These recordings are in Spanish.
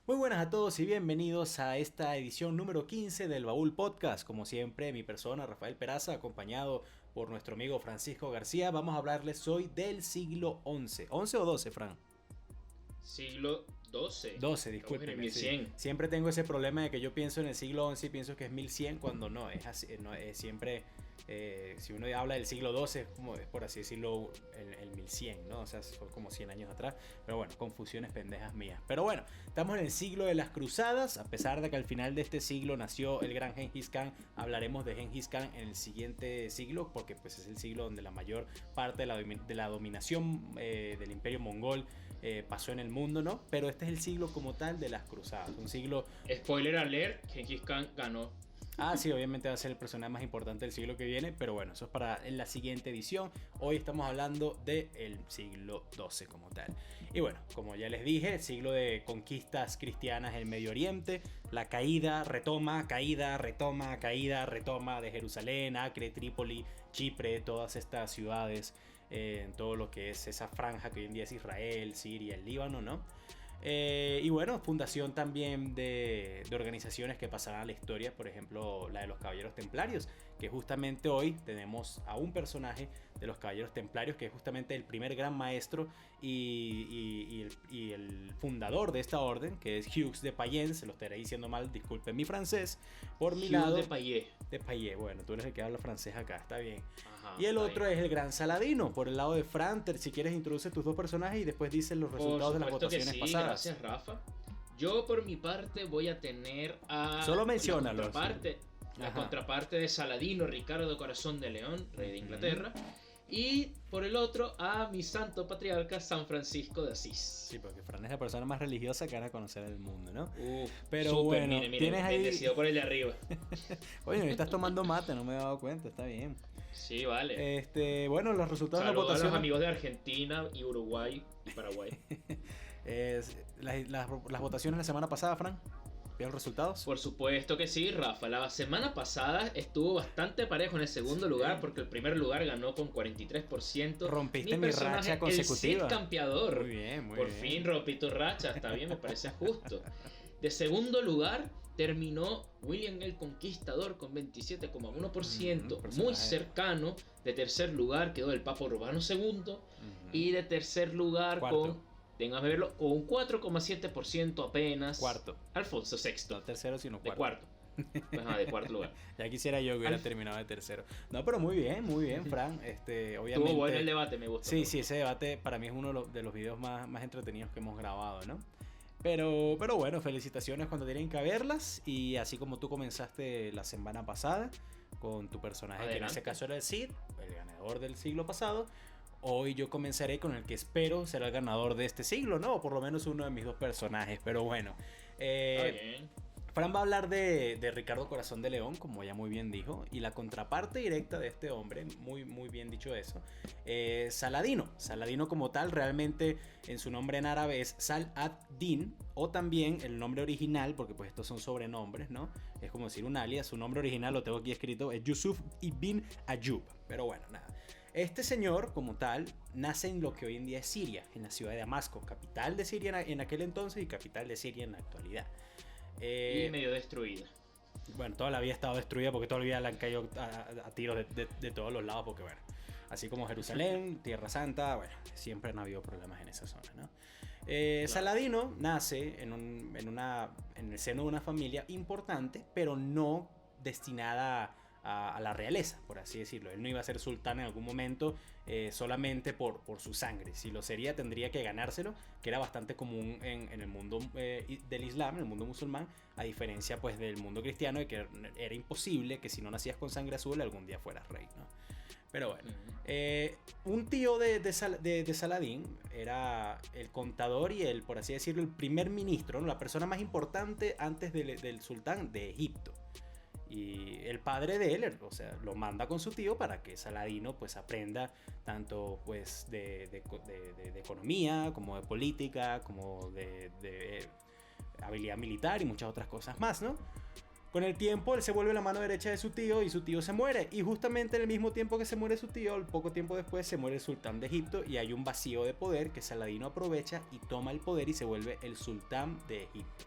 Muy buenas a todos y bienvenidos a esta edición número 15 del Baúl Podcast. Como siempre, mi persona, Rafael Peraza, acompañado por nuestro amigo Francisco García. Vamos a hablarles hoy del siglo XI. ¿11 o 12, Fran? Siglo XII. 12, Estamos en el discúlpeme. Sí. 1100. Siempre tengo ese problema de que yo pienso en el siglo XI y pienso que es 1100 cuando no, es así, no, es siempre, si uno habla del siglo XII es como, es por así decirlo, el 1100, ¿no? O sea, fue como 100 años atrás, pero bueno, confusiones pendejas mías. Pero bueno, estamos en el siglo de las cruzadas, a pesar de que al final de este siglo nació el gran Gengis Khan. Hablaremos de Gengis Khan en el siguiente siglo, porque pues es el siglo donde la mayor parte de la dominación del imperio mongol pasó en el mundo, ¿no? Pero este es el siglo como tal de las cruzadas, un siglo... Spoiler alert, Gengis Khan ganó. Ah, sí, obviamente va a ser el personaje más importante del siglo que viene, pero bueno, eso es para en la siguiente edición. Hoy estamos hablando del siglo XII como tal. Y bueno, como ya les dije, el siglo de conquistas cristianas en el Medio Oriente, la caída, retoma, caída, retoma, caída, retoma de Jerusalén, Acre, Trípoli, Chipre, todas estas ciudades, en todo lo que es esa franja que hoy en día es Israel, Siria, el Líbano, ¿no? Y bueno, fundación también de organizaciones que pasarán a la historia, por ejemplo la de los Caballeros Templarios, que justamente hoy tenemos a un personaje de los Caballeros Templarios que es justamente el primer gran maestro y el fundador de esta orden, que es Hughes de Payens. Se lo estaré diciendo mal, disculpen mi francés. Por mi lado, de Payet. De Payet, bueno, tú eres el que habla francés acá, está bien. Ajá, Y el otro bien. es el gran Saladino, por el lado de Franter. Si quieres introduce tus dos personajes y después dices los resultados de las votaciones sí, pasadas. Gracias, Rafa. Yo por mi parte voy a tener a Solo menciónalo. La contraparte de Saladino, Ricardo Corazón de León, rey de Inglaterra. Y por el otro a mi santo patriarca San Francisco de Asís. Sí, porque Fran es la persona más religiosa que van a conocer el mundo, ¿no? Pero super, bueno, mire, tienes ahí... bendecido por el de arriba. Oye, estás tomando mate, no me he dado cuenta, está bien. Sí, vale. Bueno, los resultados Saludos de la votación. A los amigos de Argentina y Uruguay y Paraguay. Las votaciones la semana pasada, Fran. ¿Vieron los resultados? Por supuesto que sí, Rafa. La semana pasada estuvo bastante parejo en el segundo lugar porque el primer lugar ganó con 43%. Rompiste mi racha consecutiva. El Cid campeador. Muy bien, muy Por bien. fin rompí tu racha, está bien, me parece justo. De segundo lugar terminó William el Conquistador con 27,1%, muy cercano. De tercer lugar quedó el Papa Urbano II y de tercer lugar Tengas que verlo, con un 4,7% apenas. Cuarto. Alfonso VI. No tercero, sino cuarto. De cuarto. Ajá, de cuarto lugar. Ya quisiera yo que hubiera terminado de tercero. No, pero muy bien, Fran. Obviamente. Estuvo bueno el debate, me gustó. Sí, ese debate para mí es uno de los videos más entretenidos que hemos grabado, ¿no? Pero bueno, felicitaciones cuando tienen que verlas. Y así como tú comenzaste la semana pasada con tu personaje, adelante, que en ese caso era el Cid, el ganador del siglo pasado. Hoy yo comenzaré con el que espero será el ganador de este siglo, ¿no? O por lo menos uno de mis dos personajes. Pero bueno. Está bien. Fran va a hablar de Ricardo Corazón de León, como ya muy bien dijo. Y la contraparte directa de este hombre, muy bien dicho eso, Saladino. Saladino como tal, realmente en su nombre en árabe es Sal ad-Din. O también el nombre original, porque pues estos son sobrenombres, ¿no? Es como decir un alias. Su nombre original, lo tengo aquí escrito, es Yusuf ibn Ayyub. Pero bueno, nada. Este señor, como tal, nace en lo que hoy en día es Siria, en la ciudad de Damasco, capital de Siria en aquel entonces y capital de Siria en la actualidad. Y medio destruida. Bueno, toda la vida ha estado destruida porque toda la vida le han caído a tiros de todos los lados, porque bueno, así como Jerusalén, Tierra Santa, bueno, siempre han habido problemas en esa zona, ¿no? Claro. Saladino nace en el seno de una familia importante, pero no destinada a la realeza, por así decirlo. Él no iba a ser sultán en algún momento solamente por su sangre. Si lo sería, tendría que ganárselo, que era bastante común en el mundo del Islam, en el mundo musulmán, a diferencia pues del mundo cristiano, de que era imposible que si no nacías con sangre azul algún día fueras rey, ¿no? Pero bueno, un tío de Saladín era el contador y por así decirlo, el primer ministro, ¿no? La persona más importante antes del sultán de Egipto. Y el padre de él, o sea, lo manda con su tío para que Saladino pues aprenda tanto pues de economía, como de política, como de habilidad militar y muchas otras cosas más, ¿no? Con el tiempo él se vuelve la mano derecha de su tío y su tío se muere. Y justamente en el mismo tiempo que se muere su tío, poco tiempo después se muere el sultán de Egipto y hay un vacío de poder que Saladino aprovecha y toma el poder y se vuelve el sultán de Egipto.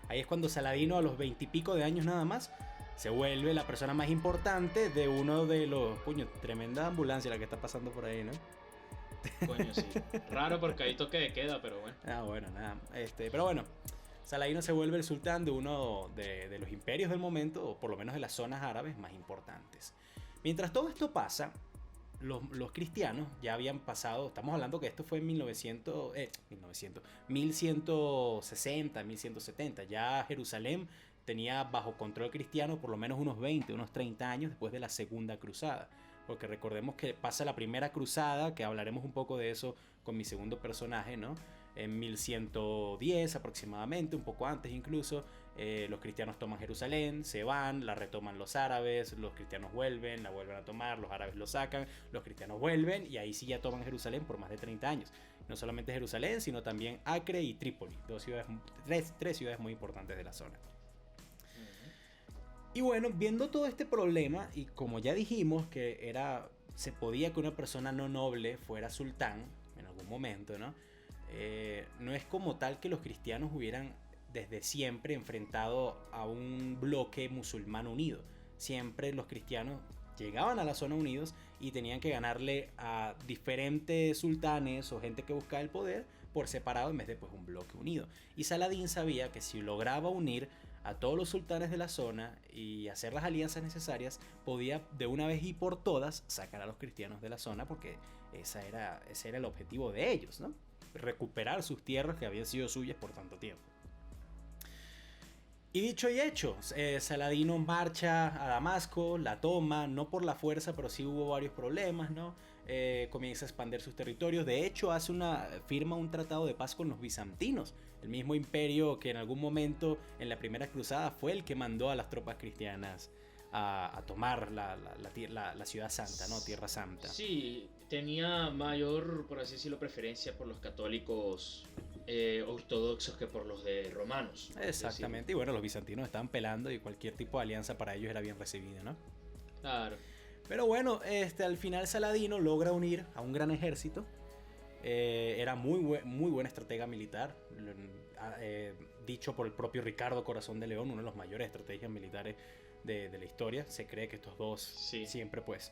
Ahí es cuando Saladino, a los 20 y pico de años nada más, se vuelve la persona más importante de uno de los... Coño, tremenda ambulancia la que está pasando por ahí, ¿no? Coño, sí. Raro porque hay toque de queda, pero bueno. Bueno, nada. Pero bueno, Saladino se vuelve el sultán de uno de los imperios del momento, o por lo menos de las zonas árabes más importantes. Mientras todo esto pasa, los cristianos ya habían pasado, estamos hablando que esto fue en 1160, 1170, ya Jerusalén tenía bajo control cristiano por lo menos unos 20, unos 30 años después de la segunda cruzada. Porque recordemos que pasa la primera cruzada, que hablaremos un poco de eso con mi segundo personaje, ¿no? En 1110 aproximadamente, un poco antes incluso, los cristianos toman Jerusalén, se van, la retoman los árabes, los cristianos vuelven, la vuelven a tomar, los árabes lo sacan, los cristianos vuelven y ahí sí ya toman Jerusalén por más de 30 años. No solamente Jerusalén, sino también Acre y Trípoli, tres ciudades muy importantes de la zona. Y bueno, viendo todo este problema, y como ya dijimos que se podía que una persona no noble fuera sultán en algún momento, ¿no? No es como tal que los cristianos hubieran desde siempre enfrentado a un bloque musulmán unido. Siempre los cristianos llegaban a la zona unidos y tenían que ganarle a diferentes sultanes o gente que buscaba el poder por separado en vez de pues un bloque unido. Y Saladín sabía que si lograba unir a todos los sultanes de la zona y hacer las alianzas necesarias, podía de una vez y por todas sacar a los cristianos de la zona, porque ese era el objetivo de ellos, ¿no? Recuperar sus tierras que habían sido suyas por tanto tiempo. Y dicho y hecho, Saladino marcha a Damasco, la toma, no por la fuerza, pero sí hubo varios problemas, ¿no? Comienza a expandir sus territorios. De hecho, firma un tratado de paz con los bizantinos, el mismo imperio que en algún momento en la primera cruzada fue el que mandó a las tropas cristianas a tomar la ciudad santa, ¿no? Tierra Santa. Sí, tenía mayor, por así decirlo, preferencia por los católicos ortodoxos que por los de romanos. Exactamente, y bueno, los bizantinos estaban pelando y cualquier tipo de alianza para ellos era bien recibida, ¿no? Claro. Pero bueno, al final Saladino logra unir a un gran ejército. Era muy buen estratega militar, dicho por el propio Ricardo Corazón de León, uno de los mayores estrategias militares de la historia. Se cree que estos dos siempre pues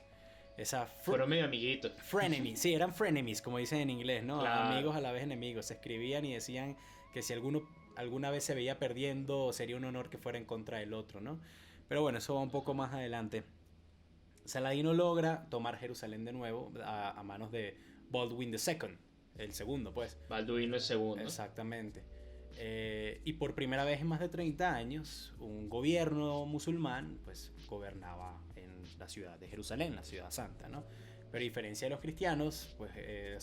fueron medio amiguitos. Frenemies, sí, eran frenemies, como dicen en inglés, ¿no? Claro. Amigos a la vez enemigos. Se escribían y decían que si alguna vez se veía perdiendo, sería un honor que fuera en contra del otro, ¿no? Pero bueno, eso va un poco más adelante. Saladino logra tomar Jerusalén de nuevo a manos de Baldwin II, el segundo, pues. Balduino el segundo. Exactamente. Y por primera vez en más de 30 años, un gobierno musulmán pues gobernaba en la ciudad de Jerusalén, la ciudad santa, ¿no? Pero a diferencia de los cristianos, pues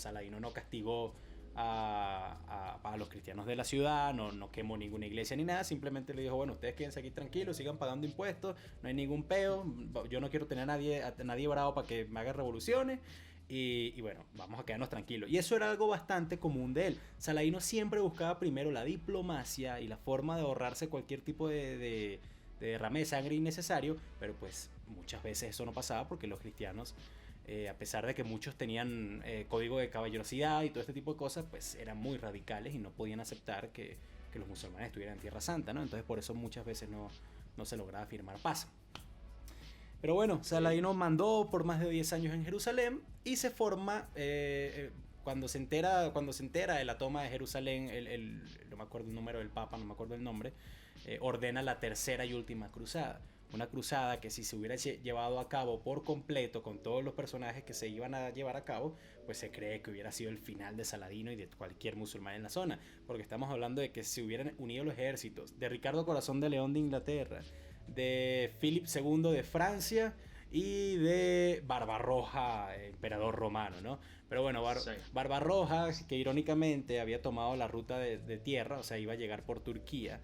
Saladino no castigó a los cristianos de la ciudad, no quemó ninguna iglesia ni nada, simplemente le dijo, bueno, ustedes quédense aquí tranquilos, sigan pagando impuestos, no hay ningún peo, yo no quiero tener a nadie bravo para que me haga revoluciones. Y bueno, vamos a quedarnos tranquilos. Y eso era algo bastante común de él. Saladino siempre buscaba primero la diplomacia y la forma de ahorrarse cualquier tipo de derrame de sangre innecesario, pero pues muchas veces eso no pasaba porque los cristianos, a pesar de que muchos tenían código de caballerosidad y todo este tipo de cosas, pues eran muy radicales y no podían aceptar que los musulmanes estuvieran en Tierra Santa, ¿no? Entonces por eso muchas veces no se lograba firmar paz. Pero bueno, Saladino mandó por más de 10 años en Jerusalén y se forma, cuando se entera de la toma de Jerusalén, no me acuerdo el número del Papa, no me acuerdo el nombre, ordena la tercera y última cruzada. Una cruzada que si se hubiera llevado a cabo por completo con todos los personajes que se iban a llevar a cabo, pues se cree que hubiera sido el final de Saladino y de cualquier musulmán en la zona. Porque estamos hablando de que se hubieran unido los ejércitos de Ricardo Corazón de León de Inglaterra, de Philip II de Francia y de Barbarroja, emperador romano, ¿no? Pero bueno, Barbarroja, que irónicamente había tomado la ruta de tierra, o sea, iba a llegar por Turquía,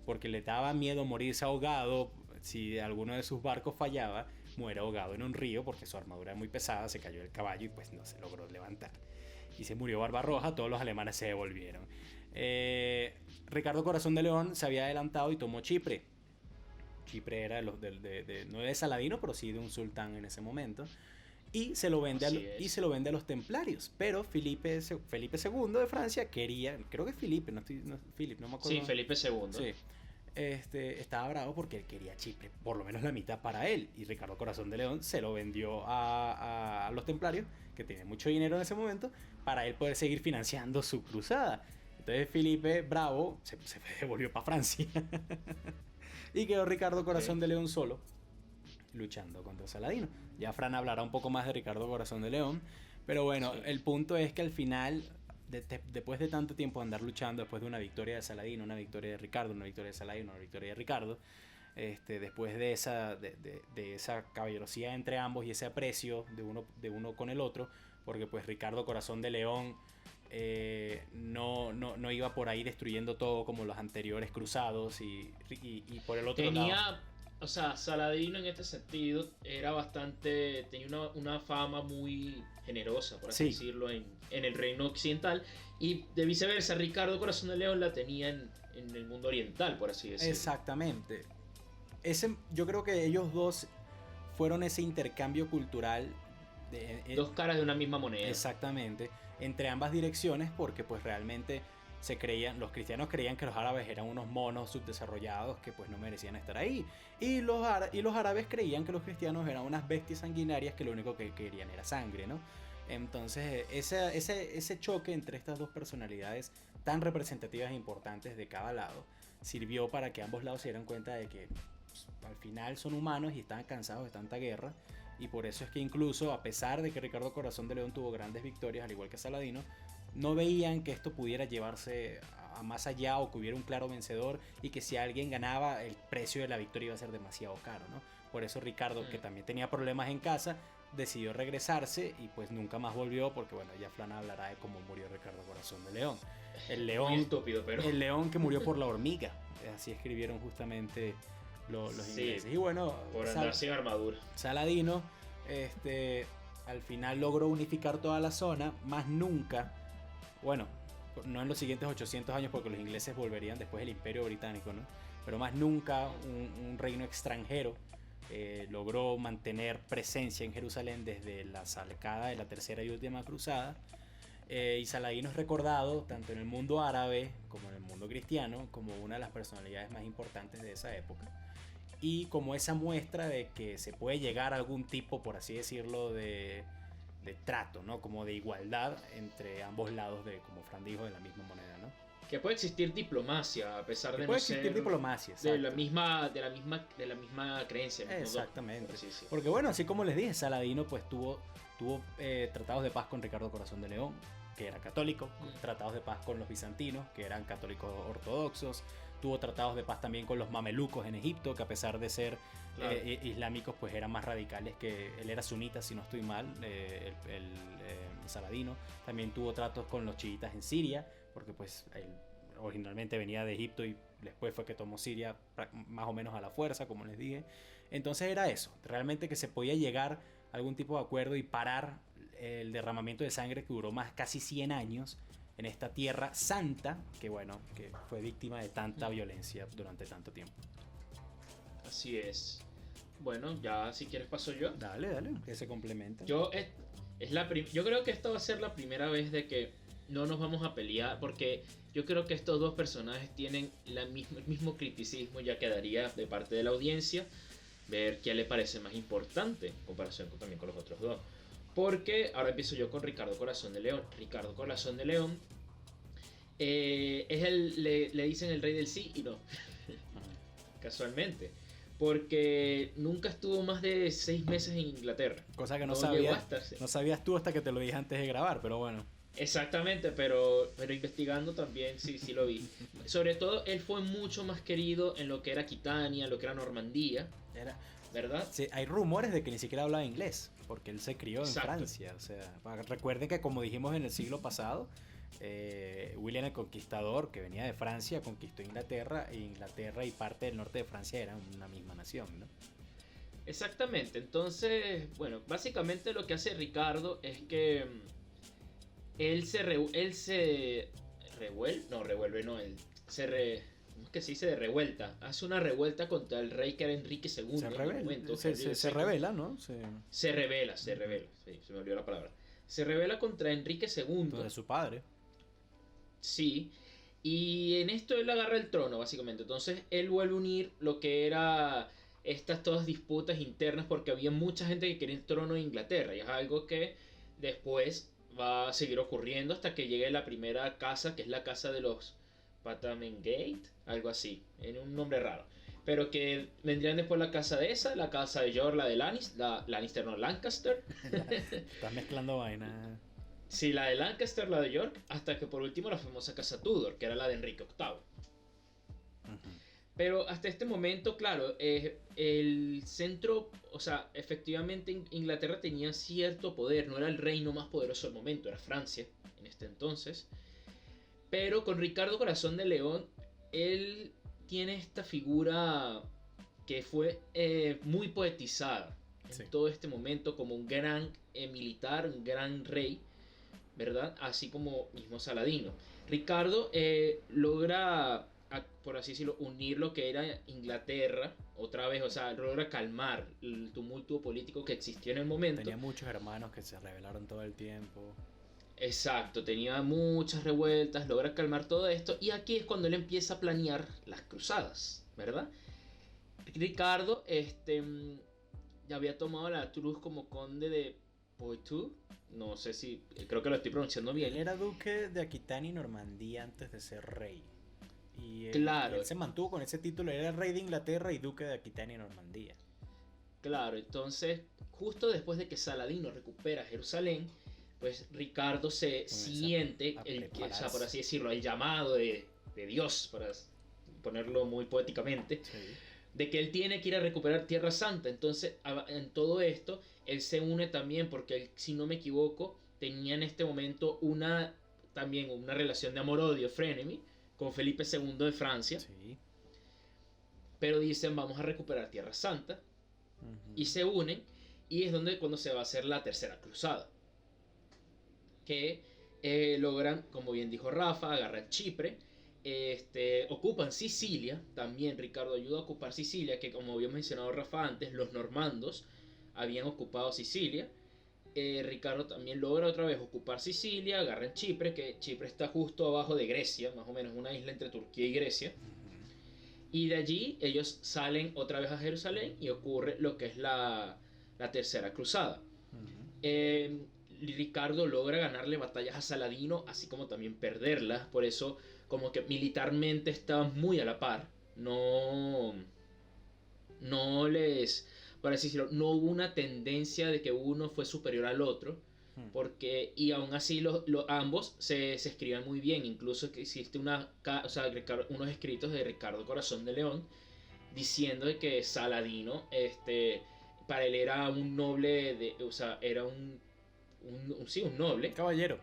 porque le daba miedo morirse ahogado. Si alguno de sus barcos fallaba, muere ahogado en un río porque su armadura era muy pesada, se cayó del caballo y pues no se logró levantar. Y se murió Barbarroja, todos los alemanes se devolvieron. Ricardo Corazón de León se había adelantado y tomó Chipre. Chipre era no de Saladino, pero sí de un sultán en ese momento. Y se lo vende a los templarios. Pero Felipe II de Francia quería, creo que Felipe, no me acuerdo. Sí, Felipe II. Sí. estaba bravo porque él quería Chipre, por lo menos la mitad para él. Y Ricardo Corazón de León se lo vendió a los templarios, que tenían mucho dinero en ese momento, para él poder seguir financiando su cruzada. Entonces Felipe, bravo, se devolvió para Francia. Y quedó Ricardo Corazón de León solo, luchando contra Saladino. Ya Fran hablará un poco más de Ricardo Corazón de León. Pero bueno, sí. El punto es que al final, después de tanto tiempo andar luchando, después de una victoria de Saladino, una victoria de Ricardo, una victoria de Saladino, una victoria de Ricardo, después de esa caballerosidad entre ambos y ese aprecio de uno con el otro, porque pues Ricardo Corazón de León no iba por ahí destruyendo todo como los anteriores cruzados y por el otro lado... O sea, Saladino en este sentido era tenía una fama muy generosa, por así decirlo, en el reino occidental, y de viceversa, Ricardo Corazón de León la tenía en el mundo oriental, por así decirlo. Exactamente. Yo creo que ellos dos fueron ese intercambio cultural. Dos caras de una misma moneda. Exactamente. Entre ambas direcciones, porque pues realmente los cristianos creían que los árabes eran unos monos subdesarrollados que pues no merecían estar ahí, y los árabes creían que los cristianos eran unas bestias sanguinarias que lo único que querían era sangre, ¿no? Entonces ese choque entre estas dos personalidades tan representativas e importantes de cada lado sirvió para que ambos lados se dieran cuenta de que pues, al final son humanos y están cansados de tanta guerra. Y por eso es que incluso, a pesar de que Ricardo Corazón de León tuvo grandes victorias, al igual que Saladino, no veían que esto pudiera llevarse a más allá, o que hubiera un claro vencedor, y que si alguien ganaba, el precio de la victoria iba a ser demasiado caro, ¿no? Por eso Ricardo, que también tenía problemas en casa, decidió regresarse y pues nunca más volvió, porque bueno, ya Flan hablará de cómo murió Ricardo Corazón de León. El león, muy estúpido, pero... el león que murió por la hormiga, así escribieron justamente los ingleses. Y bueno, por andar sin armadura. Saladino al final logró unificar toda la zona, más nunca, bueno, no en los siguientes 800 años, porque los ingleses volverían después del Imperio Británico, ¿no? Pero más nunca un reino extranjero logró mantener presencia en Jerusalén desde la salcada de la tercera y última cruzada. Y Saladino es recordado tanto en el mundo árabe como en el mundo cristiano como una de las personalidades más importantes de esa época, y como esa muestra de que se puede llegar a algún tipo, por así decirlo, de trato, ¿no? Como de igualdad entre ambos lados, como Fran dijo, de la misma moneda, ¿no? Que puede existir diplomacia a pesar de no ser diplomacia, de la misma creencia. Exactamente. Porque bueno, así como les dije, Saladino pues tuvo tratados de paz con Ricardo Corazón de León, que era católico, tratados de paz con los bizantinos, que eran católicos ortodoxos, tuvo tratados de paz también con los mamelucos en Egipto, que a pesar de ser islámicos pues eran más radicales, que él era sunita si no estoy mal, Saladino. También tuvo tratos con los chiitas en Siria, porque pues él originalmente venía de Egipto y después fue que tomó Siria más o menos a la fuerza, como les dije. Entonces era eso, realmente que se podía llegar a algún tipo de acuerdo y parar el derramamiento de sangre que duró casi 100 años en esta tierra santa, que bueno, que fue víctima de tanta violencia durante tanto tiempo. Así es. Bueno, ya si quieres paso yo. Dale, que se complementa. Yo creo que esta va a ser la primera vez de que no nos vamos a pelear, porque yo creo que estos dos personajes tienen el mismo criticismo. Ya quedaría de parte de la audiencia ver qué le parece más importante en comparación también con los otros dos. Porque ahora empiezo yo con Ricardo Corazón de León. Ricardo Corazón de León le dicen el rey del sí y no. Casualmente. Porque nunca estuvo más de 6 meses en Inglaterra. Cosa que no sabías tú hasta que te lo dije antes de grabar, pero bueno. Exactamente, pero investigando también sí lo vi. Sobre todo, él fue mucho más querido en lo que era Aquitania, lo que era Normandía. ¿Verdad? Sí, hay rumores de que ni siquiera hablaba inglés, porque él se crió en Francia. O sea, recuerden que, como dijimos en el siglo pasado, William el Conquistador, que venía de Francia, conquistó Inglaterra, e Inglaterra y parte del norte de Francia eran una misma nación, ¿no? Exactamente. Entonces, bueno, básicamente lo que hace Ricardo es que él se revuelta. Hace una revuelta contra el rey que era Enrique II. Se revela, ¿no? Se revela. Sí, se me olvidó la palabra. Se revela contra Enrique II. De su padre. Sí. Y en esto él agarra el trono, básicamente. Entonces él vuelve a unir lo que era estas todas disputas internas porque había mucha gente que quería el trono de Inglaterra. Y es algo que después va a seguir ocurriendo hasta que llegue la primera casa, que es la casa de los Gate, algo así, en un nombre raro. Pero que vendrían después la casa de esa, la casa de York, la de Lannister, no, Lancaster. Estás mezclando vainas. Sí, la de Lancaster, la de York, hasta que por último la famosa casa Tudor, que era la de Enrique VIII. Pero hasta este momento, claro, el centro, o sea, efectivamente Inglaterra tenía cierto poder, no era el reino más poderoso del momento, era Francia en este entonces. Pero con Ricardo Corazón de León, él tiene esta figura que fue muy poetizada en todo este momento como un gran militar, un gran rey, ¿verdad? Así como mismo Saladino. Ricardo logra, por así decirlo, unir lo que era Inglaterra otra vez, o sea, logra calmar el tumulto político que existía en el momento. Tenía muchos hermanos que se rebelaron todo el tiempo. Exacto, tenía muchas revueltas, logra calmar todo esto y aquí es cuando él empieza a planear las cruzadas, ¿verdad? Ricardo ya había tomado la cruz como conde de Poitou, no sé si, creo que lo estoy pronunciando bien. Él era duque de Aquitania y Normandía antes de ser rey. Y claro. Él se mantuvo con ese título, era el rey de Inglaterra y duque de Aquitania y Normandía. Claro, entonces justo después de que Saladino recupera Jerusalén, pues Ricardo se siente, o sea, por así decirlo, el llamado de Dios, para ponerlo muy poéticamente, sí, de que él tiene que ir a recuperar Tierra Santa. Entonces, en todo esto, él se une también, porque él, si no me equivoco, tenía en este momento también una relación de amor-odio, frenemy, con Felipe II de Francia. Sí. Pero dicen, vamos a recuperar Tierra Santa, y se unen, y es cuando se va a hacer la Tercera Cruzada. Que logran, como bien dijo Rafa, agarrar Chipre, ocupan Sicilia, también Ricardo ayuda a ocupar Sicilia, que como había mencionado Rafa antes, los normandos habían ocupado Sicilia. Ricardo también logra otra vez ocupar Sicilia, agarran Chipre, que Chipre está justo abajo de Grecia, más o menos una isla entre Turquía y Grecia. Y de allí ellos salen otra vez a Jerusalén y ocurre lo que es la Tercera Cruzada. Ricardo logra ganarle batallas a Saladino, así como también perderlas, por eso como que militarmente estaban muy a la par, no por así decirlo, no hubo una tendencia de que uno fue superior al otro, porque, y aún así ambos se escribían muy bien, incluso que existe unos escritos de Ricardo Corazón de León, diciendo de que Saladino, para él era un noble, o sea, era un noble. Caballero.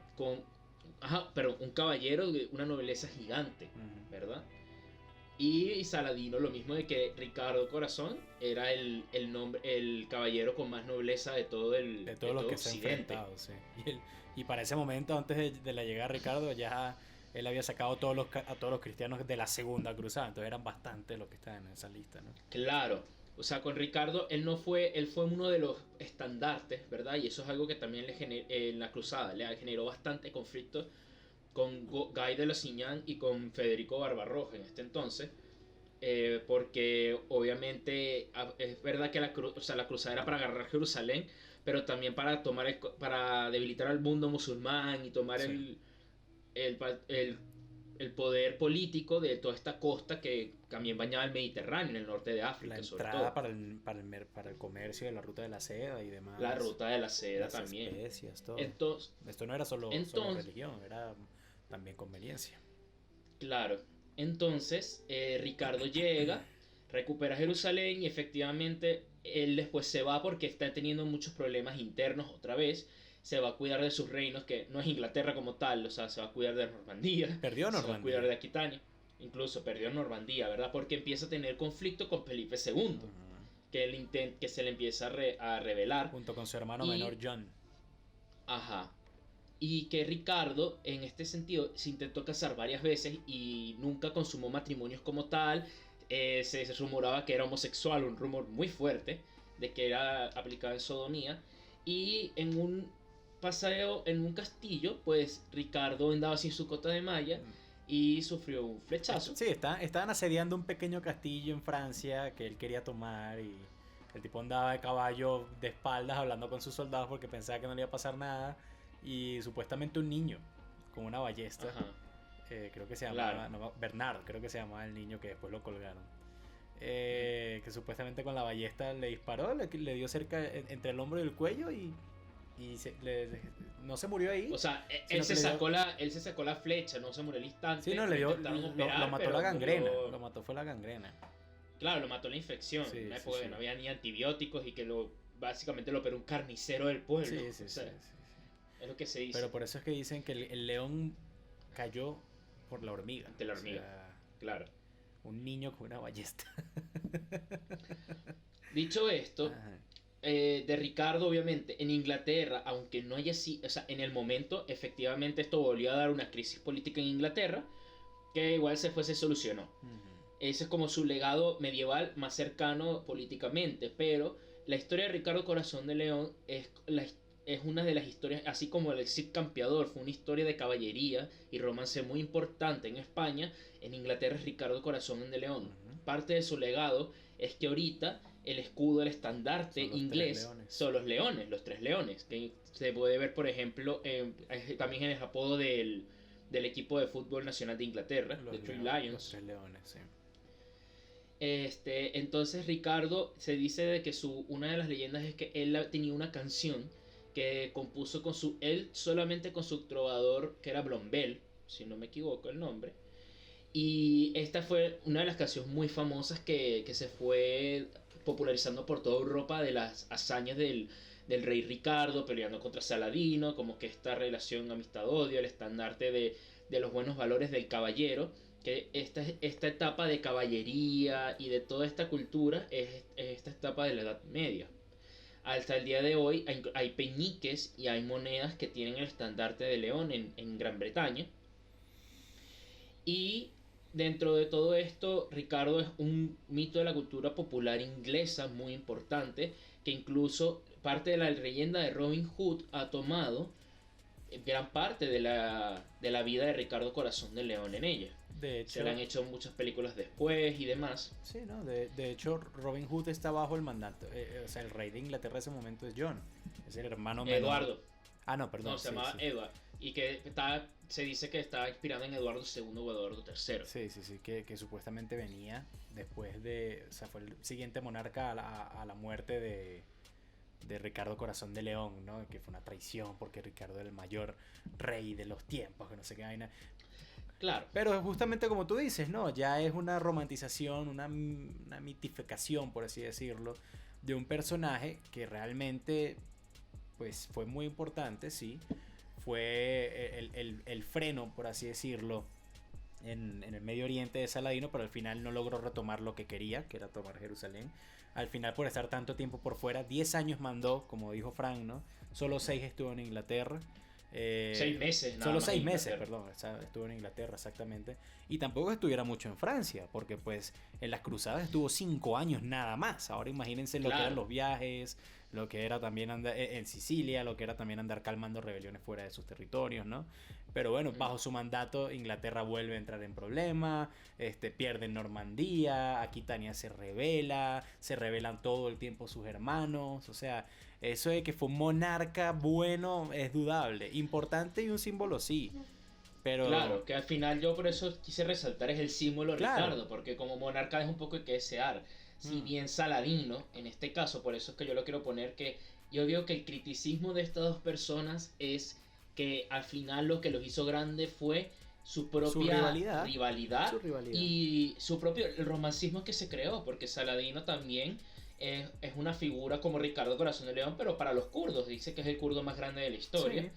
Un caballero de una nobleza gigante, ¿verdad? Y Saladino, lo mismo de que Ricardo Corazón era el caballero con más nobleza de todo lo que Occidente. Se ha enfrentado, sí. Y para ese momento, antes de la llegada de Ricardo, ya él había sacado a todos los cristianos de la Segunda Cruzada, entonces eran bastantes los que estaban en esa lista, ¿no? Claro. O sea, con Ricardo, él fue uno de los estandartes, ¿verdad? Y eso es algo que también en la cruzada le generó bastante conflicto con Guy de Lusignan y con Federico Barbarroja en este entonces. Porque obviamente es verdad que la cruzada era para agarrar Jerusalén, pero también para para debilitar al mundo musulmán y tomar sí, el poder político de toda esta costa que también bañaba el Mediterráneo, en el norte de África. La entrada para el comercio de la ruta de la seda y demás. La ruta de la seda las también. Especias, todo. Entonces, esto no era solo religión, era también conveniencia. Claro. Entonces, Ricardo llega, recupera Jerusalén y efectivamente él después se va porque está teniendo muchos problemas internos otra vez. Se va a cuidar de sus reinos, que no es Inglaterra como tal, o sea, se va a cuidar de Normandía. Perdió Normandía. Se va a cuidar de Aquitania. Incluso perdió Normandía, ¿verdad? Porque empieza a tener conflicto con Felipe II, que se le empieza a rebelar. Junto con su hermano menor John. Ajá. Y que Ricardo, en este sentido, se intentó casar varias veces y nunca consumó matrimonios como tal. Se rumoraba que era homosexual, un rumor muy fuerte de que era aplicado en sodomía. Y en un paseo en un castillo, pues Ricardo andaba sin su cota de malla y sufrió un flechazo. Sí, estaban asediando un pequeño castillo en Francia que él quería tomar y el tipo andaba de caballo de espaldas hablando con sus soldados porque pensaba que no le iba a pasar nada y supuestamente un niño con una ballesta, Ajá. creo que se llamaba, Claro. Bernard, creo que se llamaba el niño que después lo colgaron. Que supuestamente con la ballesta le disparó, le dio cerca entre el hombro y el cuello y no se murió ahí. O sea, Sino que él se sacó la flecha, no se murió al instante. Sí, no, lo intentaron operar, lo mató pero la gangrena. murió. Lo mató fue la gangrena. Claro, lo mató la infección. Sí, En una sí, época sí. que no había ni antibióticos y que básicamente lo operó un carnicero del pueblo. Sí, sí, O sea, sí. es lo que se dice. Pero por eso es que dicen que el león cayó por la hormiga. De la hormiga. O sea, Claro. un niño con una ballesta. Dicho esto, Ajá. de Ricardo, obviamente, en Inglaterra, aunque no haya sido, o sea, en el momento, efectivamente, esto volvió a dar una crisis política en Inglaterra, que igual se solucionó. Ujú. Ese es como su legado medieval más cercano políticamente, pero la historia de Ricardo Corazón de León es una de las historias, así como el Cid Campeador fue una historia de caballería y romance muy importante en España, en Inglaterra es Ricardo Corazón de León. Ujú. Parte de su legado es que ahorita el escudo, el estandarte Son los inglés 3 leones. son los leones, los 3 leones, que se puede ver, por ejemplo, también en el apodo del equipo de fútbol nacional de Inglaterra, Los de Three leones, Lions. los 3 leones, sí. Entonces Ricardo se dice de que una de las leyendas es que él tenía una canción que compuso él solamente con su trovador que era Blombel, si no me equivoco el nombre. Y esta fue una de las canciones muy famosas que se fue popularizando por toda Europa de las hazañas del rey Ricardo peleando contra Saladino, como que esta relación amistad-odio, el estandarte de los buenos valores del caballero, que esta etapa de caballería y de toda esta cultura es esta etapa de la Edad Media. Hasta el día de hoy hay peñiques y hay monedas que tienen el estandarte de León en Gran Bretaña. Y dentro de todo esto, Ricardo es un mito de la cultura popular inglesa muy importante, que incluso parte de la leyenda de Robin Hood ha tomado gran parte de la vida de Ricardo Corazón de León en ella. De hecho, Se le han hecho muchas películas después y demás. sí, ¿no? De hecho, Robin Hood está bajo el mandato. O sea, el rey de Inglaterra en ese momento es John. Es el hermano menor. Eduardo. Ah, no, perdón. No, se sí, llamaba sí. Edward. Y que se dice que estaba inspirado en Eduardo II o Eduardo III. Sí, sí, sí, que supuestamente venía después de, o sea, fue el siguiente monarca a la muerte de Ricardo Corazón de León, ¿no? Que fue una traición porque Ricardo era el mayor rey de los tiempos, que no sé qué vaina. Claro. Pero justamente como tú dices, ¿no? Ya es una romantización, una mitificación, por así decirlo, de un personaje que realmente, pues, fue muy importante, sí. Fue el freno, por así decirlo, en el Medio Oriente de Saladino, pero al final no logró retomar lo que quería, que era tomar Jerusalén. Al final, por estar tanto tiempo por fuera, 10 años mandó, como dijo Frank, ¿no? Solo 6 estuvo en Inglaterra. 6 meses, nada Solo más 6 en meses, Inglaterra. perdón, estuvo en Inglaterra exactamente. Y tampoco estuviera mucho en Francia, porque pues en las cruzadas estuvo 5 años nada más. Ahora imagínense lo que eran los viajes, lo que era también andar en Sicilia, lo que era también andar calmando rebeliones fuera de sus territorios, ¿no? Pero bueno, bajo su mandato Inglaterra vuelve a entrar en problemas, pierde en Normandía, Aquitania se rebelan todo el tiempo sus hermanos, o sea, eso de que fue un monarca bueno es dudable, importante y un símbolo sí, pero... Claro, que al final yo por eso quise resaltar es el símbolo de Claro. Ricardo, porque como monarca es un poco que desear. Si bien Saladino, en este caso, por eso es que yo lo quiero poner, que yo digo que el criticismo de estas dos personas es que al final lo que los hizo grande fue su propia rivalidad Su rivalidad. y su propio el romancismo que se creó, porque Saladino también es una figura como Ricardo Corazón de León, pero para los kurdos, dice que es el kurdo más grande de la historia. Sí.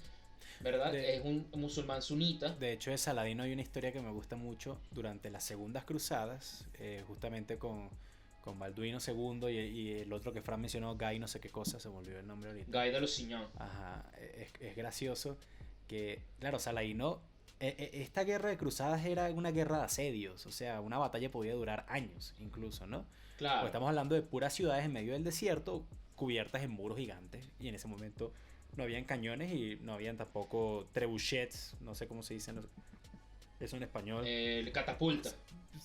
¿Verdad? Es un musulmán sunita. De hecho, de Saladino hay una historia que me gusta mucho durante las segundas cruzadas, justamente con Balduino II y el otro que Fran mencionó, Guy no sé qué cosa, se me olvidó el nombre ahorita. Guy de Lusignan. Ajá, es gracioso que, claro, Saladino, esta guerra de cruzadas era una guerra de asedios, o sea, una batalla podía durar años incluso, ¿no? Claro. Porque estamos hablando de puras ciudades en medio del desierto, cubiertas en muros gigantes, y en ese momento no habían cañones y no habían tampoco trebuchets, no sé cómo se dicen, eso en español. El catapulta.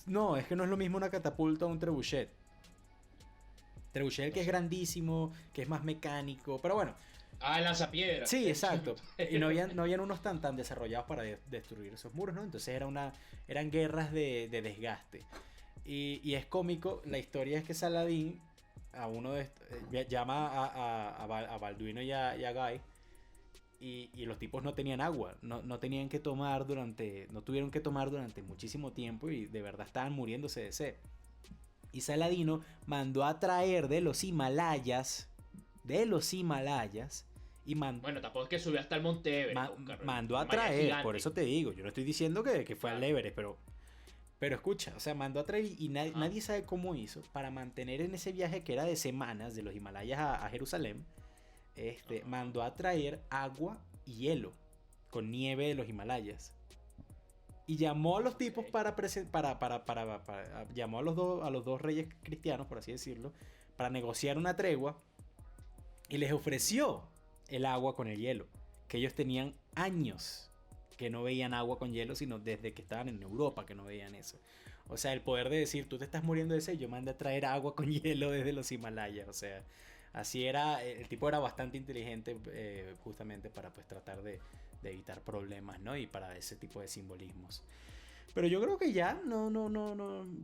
No, es que no es lo mismo una catapulta o un trebuchet. Trebuchet que es grandísimo, que es más mecánico, pero bueno. El lanzapiedras. Sí, exacto. Y no habían unos tan desarrollados para destruir esos muros, ¿no? Entonces eran guerras de desgaste. Y es cómico, la historia es que Saladín a uno de llama a Balduino y a Guy, y los tipos no tenían agua, no tuvieron que tomar durante muchísimo tiempo y de verdad estaban muriéndose de sed. Y Saladino mandó a traer de los Himalayas, bueno, tampoco es que subió hasta el Monte Everest. Mandó a traer, por eso te digo, yo no estoy diciendo que fue al Everest, pero escucha, o sea, mandó a traer y nadie sabe cómo hizo para mantener en ese viaje que era de semanas de los Himalayas a Jerusalén, mandó a traer agua y hielo con nieve de los Himalayas. Y llamó a los tipos llamó a los dos reyes cristianos, por así decirlo, para negociar una tregua y les ofreció el agua con el hielo, que ellos tenían años que no veían agua con hielo, sino desde que estaban en Europa que no veían eso. O sea, el poder de decir, tú te estás muriendo de sed, yo mandé a traer agua con hielo desde los Himalayas. O sea, así era, el tipo era bastante inteligente, justamente para pues tratar de evitar problemas, ¿no? Y para ese tipo de simbolismos. Pero yo creo que ya,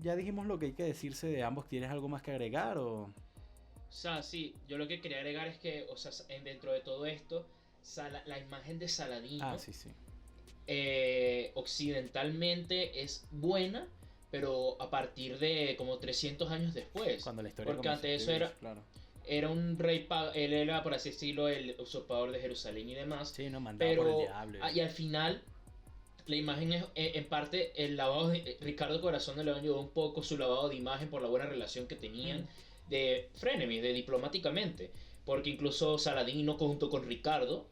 ya dijimos lo que hay que decirse de ambos. ¿Tienes algo más que agregar o...? O sea, sí, yo lo que quería agregar es que, o sea, dentro de todo esto, la imagen de Saladino, sí. occidentalmente es buena, pero a partir de como 300 años después. Cuando la historia porque antes eso era... Claro. Era un rey, él era, por así decirlo, el usurpador de Jerusalén y demás. Sí, no, mandaba por el diablo. Y al final, la imagen es, en parte, el lavado de Ricardo Corazón de León ayudó un poco su lavado de imagen por la buena relación que tenían de frenemies, de diplomáticamente. Porque incluso Saladino junto con Ricardo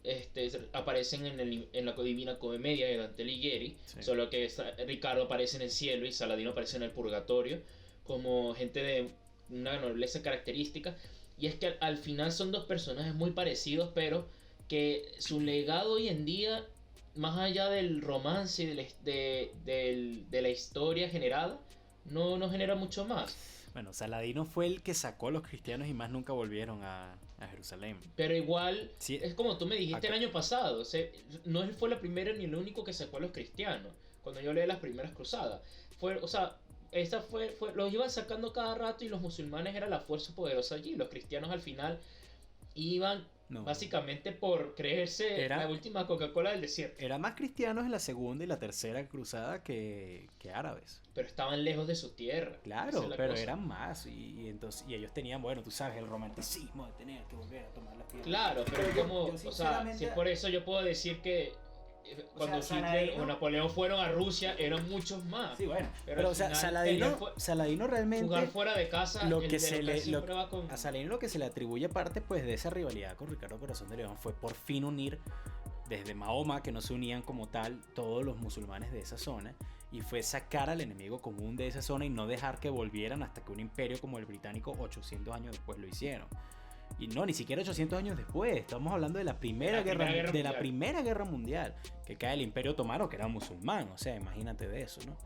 aparecen en la Divina Comedia de Dante Alighieri, sí. Solo que Ricardo aparece en el cielo y Saladino aparece en el purgatorio, como gente de una nobleza característica. Y es que al final son dos personajes muy parecidos, pero que su legado hoy en día, más allá del romance y de la historia generada, no genera mucho más. Bueno, Saladino fue el que sacó a los cristianos y más nunca volvieron a Jerusalén. Pero igual, sí, es como tú me dijiste el año pasado, o sea, no él fue la primera ni el único que sacó a los cristianos. Cuando yo leí las primeras cruzadas, los iban sacando cada rato y los musulmanes eran la fuerza poderosa allí. Los cristianos al final iban básicamente por creerse la última Coca-Cola del desierto. Eran más cristianos en la segunda y la tercera cruzada que árabes. Pero estaban lejos de su tierra. Claro, pero eran más. Y ellos tenían, bueno, tú sabes, el romanticismo de tener que volver a tomar la piedra. Claro, pero si por eso yo puedo decir que cuando Hitler o Napoleón fueron a Rusia eran muchos más. Sí, bueno, pero Saladino realmente jugar fuera de casa, a Saladino lo que se le atribuye parte pues de esa rivalidad con Ricardo Corazón de León fue por fin unir desde Mahoma, que no se unían como tal todos los musulmanes de esa zona, y fue sacar al enemigo común de esa zona y no dejar que volvieran hasta que un imperio como el británico 800 años después lo hicieron. Y no, ni siquiera 800 años después. Estamos hablando de la Primera Guerra Mundial. Que cae el Imperio Otomano, que era musulmán. O sea, imagínate de eso, ¿no?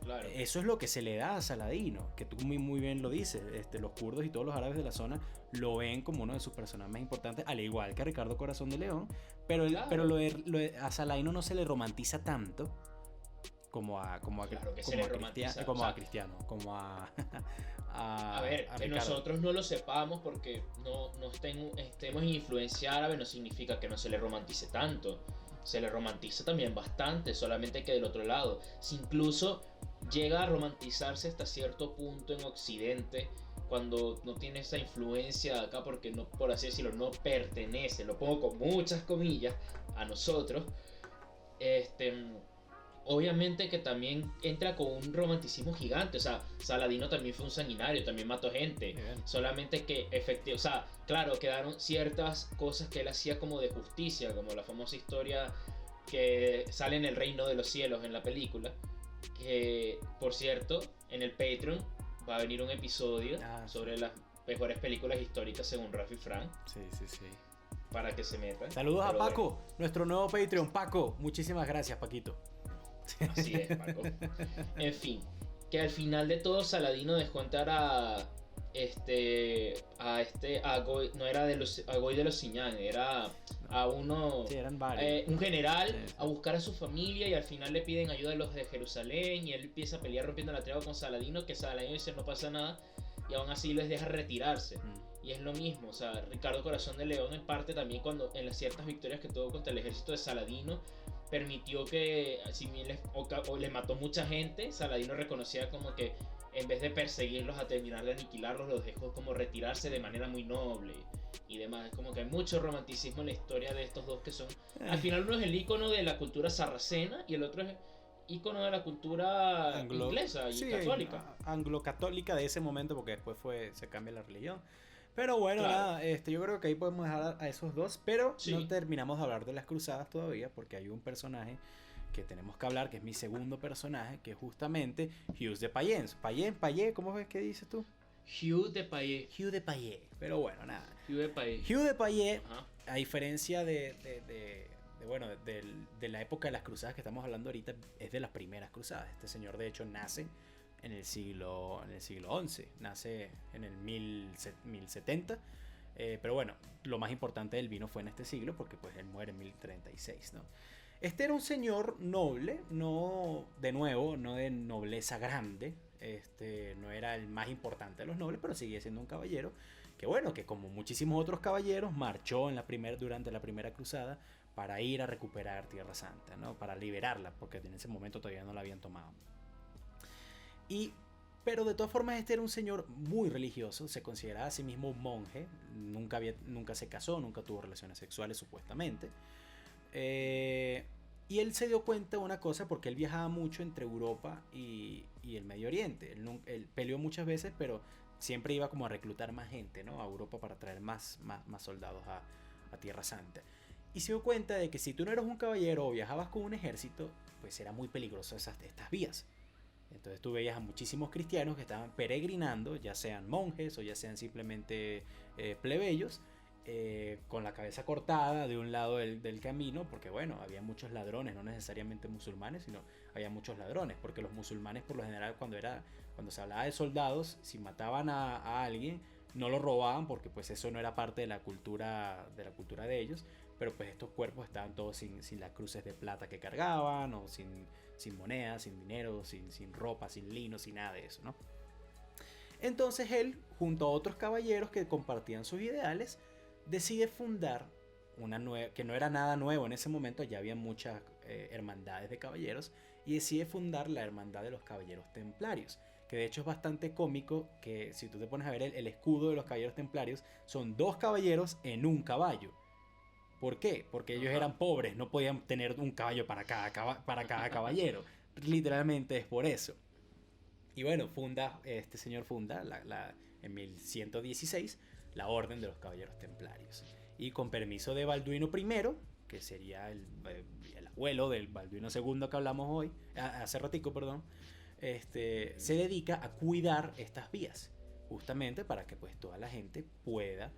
Claro. Eso es lo que se le da a Saladino. Que tú muy bien lo dices. Los kurdos y todos los árabes de la zona lo ven como uno de sus personajes más importantes. Al igual que a Ricardo Corazón de León. Pero a Saladino no se le romantiza tanto como a Cristiano. Como a... A ver, que nosotros no lo sepamos porque no estemos en influencia árabe no significa que no se le romantice tanto. Se le romantiza también bastante, solamente que del otro lado. Si incluso llega a romantizarse hasta cierto punto en Occidente, cuando no tiene esa influencia acá, porque no, por así decirlo, no pertenece, lo pongo con muchas comillas, a nosotros. Obviamente que también entra con un romanticismo gigante. O sea, Saladino también fue un sanguinario, también mató gente. Bien. Solamente que o sea, claro, quedaron ciertas cosas que él hacía como de justicia, como la famosa historia que sale en El Reino de los Cielos en la película. Que, por cierto, en el Patreon va a venir un episodio sobre las mejores películas históricas según Rafi Frank. Sí. Para que se metan. Saludos a Paco, nuestro nuevo Patreon. Paco, muchísimas gracias, Paquito. Así es, Paco. En fin, que al final de todo Saladino dejó entrar a Goy, no era a Goy de los Siñán, era a uno, sí, eran varios. un general, Sí. a buscar a su familia, y al final le piden ayuda a los de Jerusalén, y él empieza a pelear rompiendo la tregua con Saladino, que Saladino dice no pasa nada, y aún así les deja retirarse. Y es lo mismo, o sea, Ricardo Corazón de León en parte también cuando en las ciertas victorias que tuvo contra el ejército de Saladino permitió que, si bien le mató mucha gente, Saladino reconocía como que en vez de perseguirlos a terminar de aniquilarlos, los dejó como retirarse de manera muy noble y demás. Es como que hay mucho romanticismo en la historia de estos dos que son, al final uno es el ícono de la cultura sarracena y el otro es ícono de la cultura inglesa y sí, católica. Anglo-católica de ese momento, porque después se cambia la religión. Pero bueno, Claro. nada, yo creo que ahí podemos dejar a esos dos, pero Sí. no terminamos de hablar de las cruzadas todavía, porque hay un personaje que tenemos que hablar, que es mi segundo personaje, que es justamente Hughes de Payens. Payet, ¿cómo ves que dices tú? Hugh de Payet. Hugh de Payet. Pero bueno, nada. Hugh de Payet. Hugh de Payet, Ajá. a diferencia de la época de las cruzadas que estamos hablando ahorita, es de las primeras cruzadas. Este señor de hecho nace en el siglo XI, nace en el 1070, pero bueno, lo más importante del vino fue en este siglo porque pues él muere en 1036, ¿no? Este era un señor noble, no de nuevo, no de nobleza grande, no era el más importante de los nobles, pero seguía siendo un caballero que bueno, que como muchísimos otros caballeros marchó durante la primera cruzada para ir a recuperar Tierra Santa, ¿no? Para liberarla, porque en ese momento todavía no la habían tomado. Pero de todas formas este era un señor muy religioso, se consideraba a sí mismo un monje, nunca se casó, nunca tuvo relaciones sexuales supuestamente. Y él se dio cuenta de una cosa porque él viajaba mucho entre Europa y el Medio Oriente. Él peleó muchas veces, pero siempre iba como a reclutar más gente, ¿no? A Europa para traer más soldados a Tierra Santa. Y se dio cuenta de que si tú no eras un caballero o viajabas con un ejército, pues era muy peligroso estas vías. Entonces tú veías a muchísimos cristianos que estaban peregrinando, ya sean monjes o ya sean simplemente plebeyos, con la cabeza cortada de un lado del camino, porque bueno, había muchos ladrones, no necesariamente musulmanes, sino había muchos ladrones, porque los musulmanes por lo general cuando se hablaba de soldados, si mataban a alguien, no lo robaban porque pues eso no era parte de la cultura de ellos, pero pues estos cuerpos estaban todos sin las cruces de plata que cargaban, o sin monedas, sin dinero, sin ropa, sin lino, sin nada de eso, ¿no? Entonces él, junto a otros caballeros que compartían sus ideales, decide fundar que no era nada nuevo en ese momento, ya había muchas hermandades de caballeros, y decide fundar la Hermandad de los Caballeros Templarios, que de hecho es bastante cómico, que si tú te pones a ver el escudo de los Caballeros Templarios, son dos caballeros en un caballo. ¿Por qué? Porque ellos eran pobres, no podían tener un caballo para cada caballero. Literalmente es por eso. Y bueno, este señor funda en 1116 la Orden de los Caballeros Templarios. Y con permiso de Balduino I, que sería el abuelo del Balduino II que hablamos hace ratico, perdón, se dedica a cuidar estas vías, justamente para que pues toda la gente pueda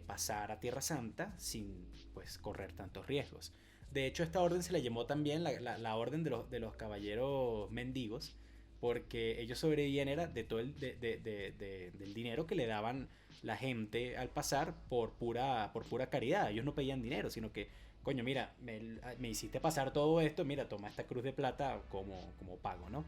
pasar a Tierra Santa sin pues correr tantos riesgos. De hecho, esta orden se le llamó también la orden de los caballeros mendigos, porque ellos sobrevivían era de todo del dinero que le daban la gente al pasar por pura caridad. Ellos no pedían dinero, sino que, coño, mira, me hiciste pasar todo esto, mira, toma esta cruz de plata como pago, ¿no?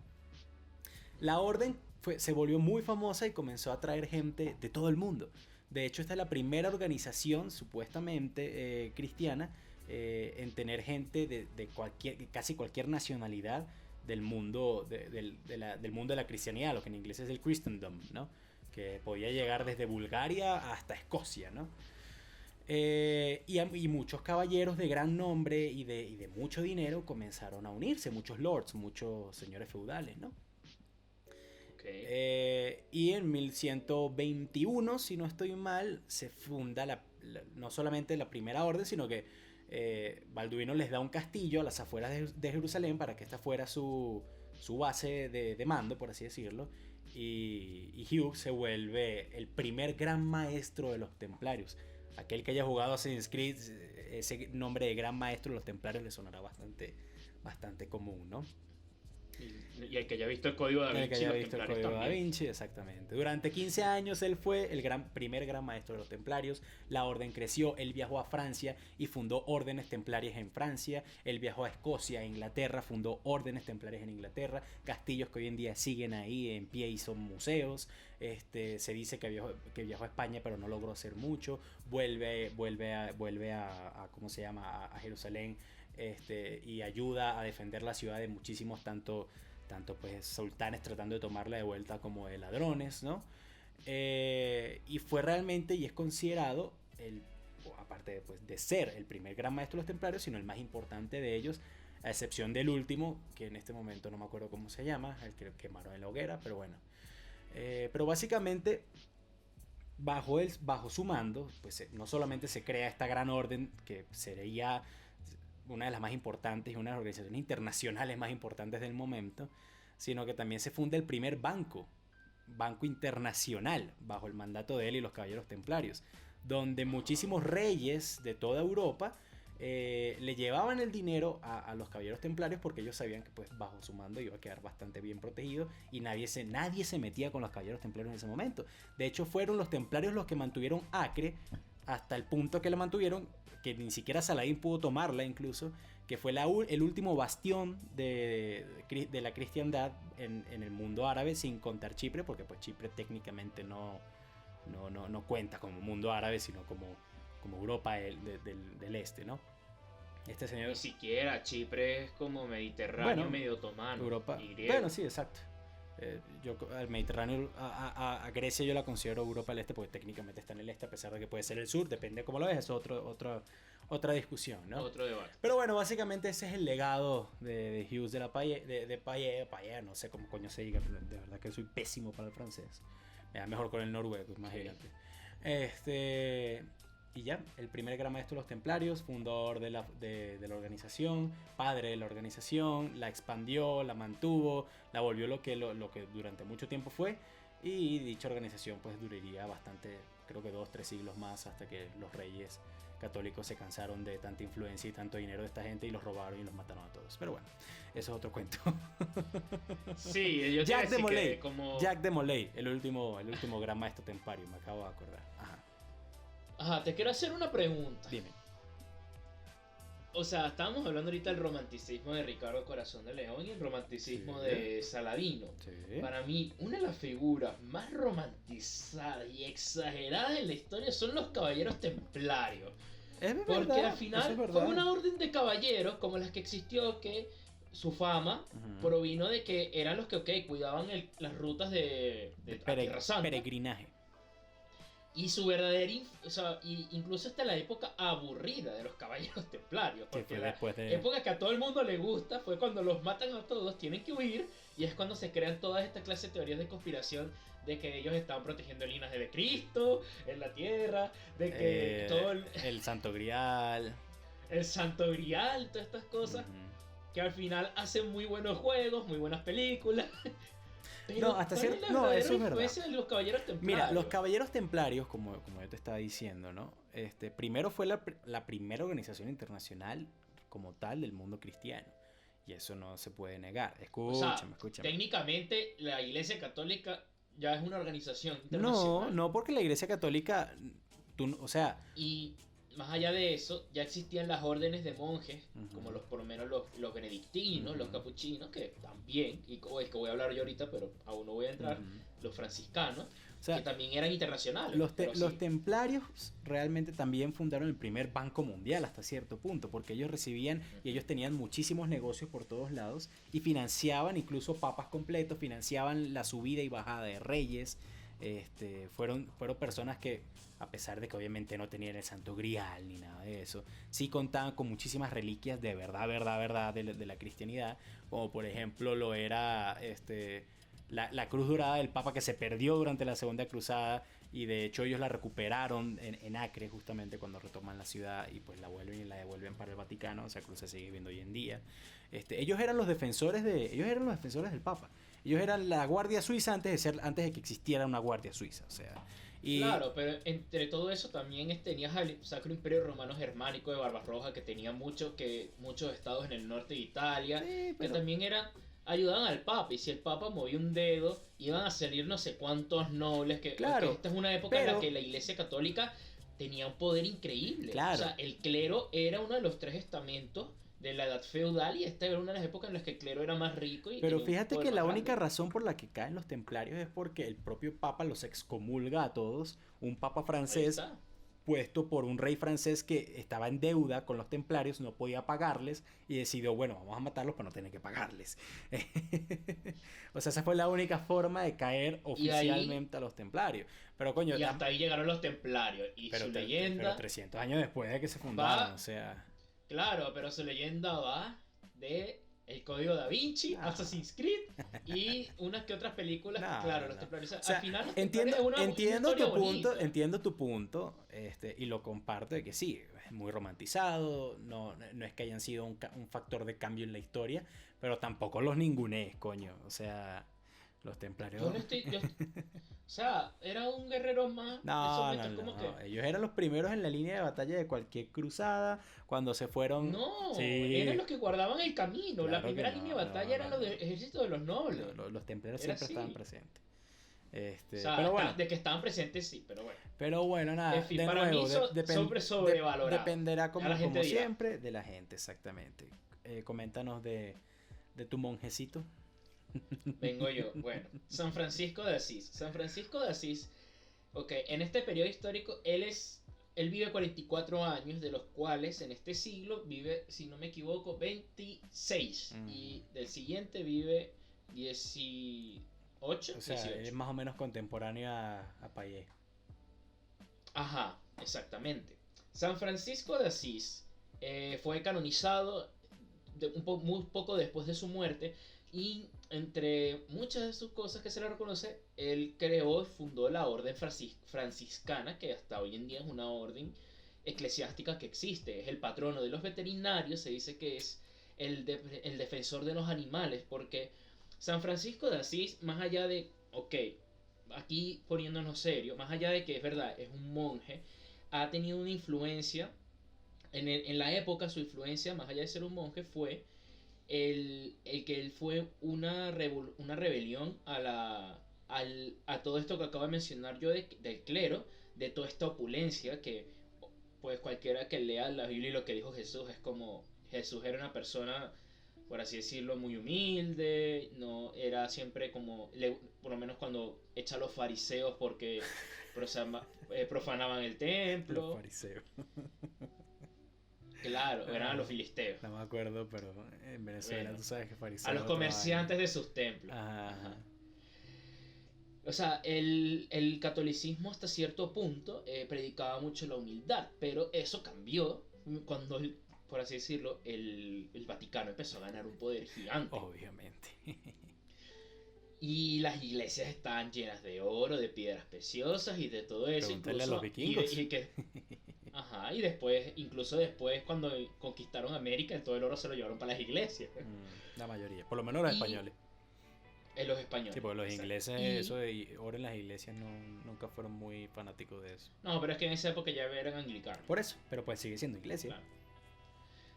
La orden se volvió muy famosa y comenzó a atraer gente de todo el mundo. De hecho, esta es la primera organización supuestamente cristiana en tener gente de casi cualquier nacionalidad del mundo del mundo de la cristianidad, lo que en inglés es el Christendom, ¿no? Que podía llegar desde Bulgaria hasta Escocia, ¿no? Y muchos caballeros de gran nombre y de mucho dinero comenzaron a unirse, muchos lords, muchos señores feudales, ¿no? Y en 1121, si no estoy mal, se funda no solamente la primera orden, sino que Balduino les da un castillo a las afueras de Jerusalén para que esta fuera su base de mando, por así decirlo. Y Hugh se vuelve el primer gran maestro de los templarios. Aquel que haya jugado Assassin's Creed, ese nombre de gran maestro de los templarios le sonará bastante común, ¿no? Y el que haya visto el Código Da Vinci. El que haya visto el Código Da Vinci, exactamente. Durante 15 años él fue el primer gran maestro de los templarios. La orden creció, él viajó a Francia y fundó órdenes templarias en Francia. Él viajó a Escocia e Inglaterra, fundó órdenes templarias en Inglaterra. Castillos que hoy en día siguen ahí en pie y son museos. Se dice que viajó a España, pero no logró hacer mucho. Vuelve a ¿cómo se llama? A Jerusalén. Y ayuda a defender la ciudad de muchísimos tanto pues sultanes tratando de tomarla de vuelta como de ladrones, ¿no? Y fue realmente, y es considerado aparte pues, de ser el primer gran maestro de los templarios, sino el más importante de ellos, a excepción del último, que en este momento no me acuerdo cómo se llama, el que quemaron en la hoguera, pero bueno. Pero básicamente bajo su mando, pues no solamente se crea esta gran orden que sería una de las más importantes y una de las organizaciones internacionales más importantes del momento, sino que también se funda el primer banco internacional bajo el mandato de él y los caballeros templarios, donde muchísimos reyes de toda Europa le llevaban el dinero a los caballeros templarios porque ellos sabían que pues bajo su mando iba a quedar bastante bien protegido y nadie se metía con los caballeros templarios en ese momento. De hecho fueron los templarios los que mantuvieron Acre hasta el punto que la mantuvieron, que ni siquiera Saladín pudo tomarla incluso, que fue el último bastión de la cristiandad en el mundo árabe, sin contar Chipre, porque pues Chipre técnicamente no cuenta como mundo árabe, sino como Europa del este, ¿no? Este señor... Ni siquiera, Chipre es como Mediterráneo, bueno, medio otomano. Europa. Bueno, sí, exacto. Yo al Mediterráneo, a Grecia yo la considero Europa del Este porque técnicamente está en el este a pesar de que puede ser el sur, depende de cómo lo ves, es otra discusión, ¿no? Otro debate. Pero bueno, básicamente ese es el legado de Hughes de la Paye, no sé cómo coño se diga, de verdad que soy pésimo para el francés. Me da mejor con el noruego, imagínate. Y ya, el primer gran maestro de los templarios, fundador de la organización, padre de la organización, la expandió, la mantuvo, la volvió lo que durante mucho tiempo fue, y dicha organización pues duraría bastante, creo que 2-3 siglos más, hasta que los reyes católicos se cansaron de tanta influencia y tanto dinero de esta gente y los robaron y los mataron a todos. Pero bueno, eso es otro cuento. Sí, yo Jacques de Molay, el último gran maestro templario, me acabo de acordar. Ajá, te quiero hacer una pregunta. Dime. O sea, estábamos hablando ahorita del romanticismo de Ricardo Corazón de León y el romanticismo de Saladino. Sí. Para mí, una de las figuras más romantizadas y exageradas en la historia son los caballeros templarios. Es verdad. Porque al final fue una orden de caballeros como las que existió, que su fama provino de que eran los que cuidaban las rutas de Tierra Santa. Peregrinaje. Y su verdadera, incluso hasta la época aburrida de los caballeros templarios, porque la época que a todo el mundo le gusta fue cuando los matan a todos, tienen que huir, y es cuando se crean todas estas clases de teorías de conspiración de que ellos estaban protegiendo el linaje de Cristo en la tierra, de que todo el Santo Grial, todas estas cosas, que al final hacen muy buenos juegos, muy buenas películas. Pero no, hasta cierto no, eso es verdad. De los caballeros templarios. Mira, los caballeros templarios, como yo te estaba diciendo, ¿no? Primero fue la primera organización internacional como tal del mundo cristiano. Y eso no se puede negar. Escúchame. Técnicamente la Iglesia Católica ya es una organización internacional. No, porque la Iglesia Católica, y más allá de eso, ya existían las órdenes de monjes, como por lo menos los benedictinos, los capuchinos, que también, y es que voy a hablar yo ahorita, pero aún no voy a entrar, los franciscanos, que también eran internacionales. Los templarios realmente también fundaron el primer banco mundial hasta cierto punto, porque ellos recibían y ellos tenían muchísimos negocios por todos lados y financiaban incluso papas completos, financiaban la subida y bajada de reyes. Fueron personas que, a pesar de que obviamente no tenían el Santo Grial ni nada de eso, sí contaban con muchísimas reliquias de verdad de la cristianidad, como por ejemplo lo era la cruz dorada del Papa que se perdió durante la Segunda Cruzada, y de hecho ellos la recuperaron en Acre justamente cuando retoman la ciudad y pues la vuelven y la devuelven para el Vaticano. Esa cruz se sigue viendo hoy en día. Ellos eran los defensores del Papa. Ellos eran la Guardia Suiza antes de que existiera una Guardia Suiza, o sea, Y Claro, pero entre todo eso también tenías al Sacro Imperio Romano Germánico de Barbarroja, que tenía muchos estados en el norte de Italia, sí, que pero también ayudaban al Papa, y si el Papa movía un dedo, iban a salir no sé cuántos nobles, porque claro, esta es una época en la pero que la Iglesia Católica tenía un poder increíble. O claro. sea, el clero era uno de los tres estamentos de la edad feudal, y esta era una de las épocas en las que el clero era más rico y Pero tenía un fíjate poder que más la única grande. razón por la que caen los templarios es porque el propio papa los excomulga a todos, un papa Ahí francés está. puesto por un rey francés que estaba en deuda con los templarios, no podía pagarles y decidió, bueno, vamos a matarlos para no tener que pagarles. O sea, esa fue la única forma de caer Y ahí oficialmente a los templarios. Pero coño, Y hasta ahí llegaron los templarios. Y pero, su pero leyenda 300 años después de que se fundaron, va, o sea, claro, pero su leyenda va de El Código Da Vinci, no, Assassin's Creed y unas que otras películas que, no, claro, no, los no. templarios. O Al sea, final, los templarios entiendo, es una historia bonita. entiendo tu punto, y lo comparto de que sí, es muy romantizado, no es que hayan sido un factor de cambio en la historia, pero tampoco los ningunees, coño. O sea, los templarios. Yo no estoy. O sea, era un guerrero más. Eso No, me no, está como que. no. Ellos eran los primeros en la línea de batalla de cualquier cruzada cuando se fueron. No, eran Sí, los que guardaban el camino. La claro que primera no, línea de batalla era no, los no. del ejército de los nobles. Los templarios Era siempre estaban así. presentes. O sea, Pero bueno. de que estaban presentes, sí, pero bueno. Pero bueno, nada, En fin, de para nuevo, mí sobrevalorados. dependerá A la gente como dirá. siempre de la gente, exactamente. Coméntanos de tu monjecito. Vengo yo. Bueno, San Francisco de Asís. San Francisco de Asís, ok, en este periodo histórico él vive 44 años, de los cuales en este siglo vive, si no me equivoco, 26. Y del siguiente vive 18, O sea, 18. es más o menos contemporáneo a Payé. Ajá, exactamente. San Francisco de Asís fue canonizado muy poco después de su muerte, y entre muchas de sus cosas que se le reconoce, él creó y fundó la orden franciscana, que hasta hoy en día es una orden eclesiástica que existe. Es el patrono de los veterinarios, se dice que es el defensor de los animales, porque San Francisco de Asís, más allá de, ok, aquí poniéndonos serio, más allá de que es verdad, es un monje, ha tenido una influencia, en la época su influencia, más allá de ser un monje, fue el que él fue una rebelión a todo esto que acabo de mencionar yo del clero, de toda esta opulencia que pues cualquiera que lea la Biblia y lo que dijo Jesús es como Jesús era una persona, por así decirlo, muy humilde, no era siempre como, por lo menos cuando echa a los fariseos porque profanaban el Los templo, fariseos. claro, eran los filisteos. No me acuerdo, pero en Venezuela Bueno, tú sabes que fariseo a los es otra comerciantes vaina. de sus templos. Ajá, Ajá. ajá. O sea, el catolicismo hasta cierto punto predicaba mucho la humildad, pero eso cambió cuando, por así decirlo, el Vaticano empezó a ganar un poder gigante. Obviamente. Y las iglesias estaban llenas de oro, de piedras preciosas y de todo eso. Pregúntale a Incluso, los vikingos. ajá, y después, incluso después cuando conquistaron América, todo el oro se lo llevaron para las iglesias. La mayoría, por lo menos los Y españoles. en los españoles. Sí, porque los Exacto. ingleses, Y eso de oro en las iglesias nunca fueron muy fanáticos de eso. no, pero es que en esa época ya eran anglicanos. Por eso, pero pues sigue siendo iglesia. Claro.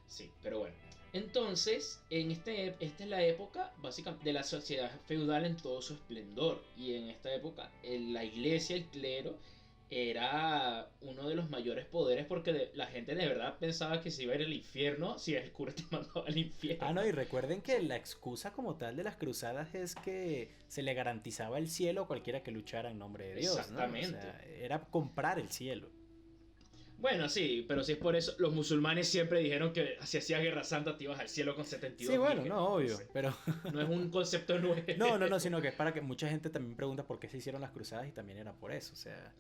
Sí, pero bueno. Entonces, esta es la época básicamente de la sociedad feudal en todo su esplendor. Y en esta época, la iglesia, el clero, era uno de los mayores poderes porque la gente de verdad pensaba que se iba a ir al infierno si el cura te mandaba al infierno. Ah, no, y recuerden que la excusa como tal de las cruzadas es que se le garantizaba el cielo a cualquiera que luchara en nombre de Dios, ¿no? Exactamente. O sea, era comprar el cielo. Bueno, sí, pero si es por eso, los musulmanes siempre dijeron que si hacías guerra santa te ibas al cielo con 72 Sí, bueno, vírgenes. no, obvio, Entonces, pero... no es un concepto nuevo. No, sino que es para que mucha gente también pregunta por qué se hicieron las cruzadas y también era por eso, o sea...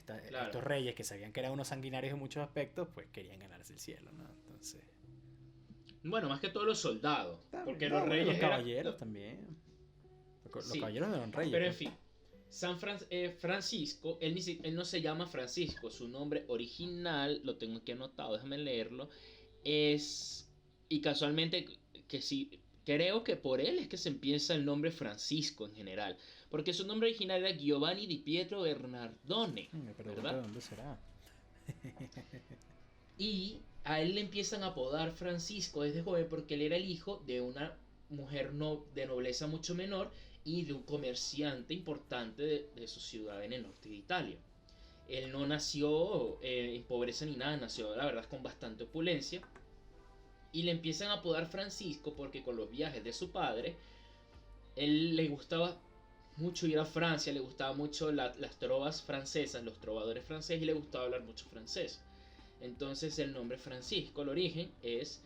Claro. Estos reyes que sabían que eran unos sanguinarios en muchos aspectos, pues querían ganarse el cielo, ¿no? Entonces... Bueno, más que todos los soldados. También, Porque no, los bueno, reyes los eran... caballeros también. Los Sí. caballeros eran reyes. Pero en pues. fin, Francisco, él no se llama Francisco, su nombre original, lo tengo aquí anotado, déjame leerlo, es, y casualmente, que sí, creo que por él es que se empieza el nombre Francisco en general, porque su nombre original era Giovanni di Pietro Bernardone. Me pregunto ¿verdad? de dónde será. Y a él le empiezan a apodar Francisco desde joven porque él era el hijo de una mujer de nobleza mucho menor y de un comerciante importante de su ciudad en el norte de Italia. Él no nació en pobreza ni nada, nació la verdad con bastante opulencia. Y le empiezan a apodar Francisco porque con los viajes de su padre, él le gustaba mucho ir a Francia, le gustaba mucho las trovas francesas, los trovadores franceses, y le gustaba hablar mucho francés. Entonces el nombre Francisco, el origen, es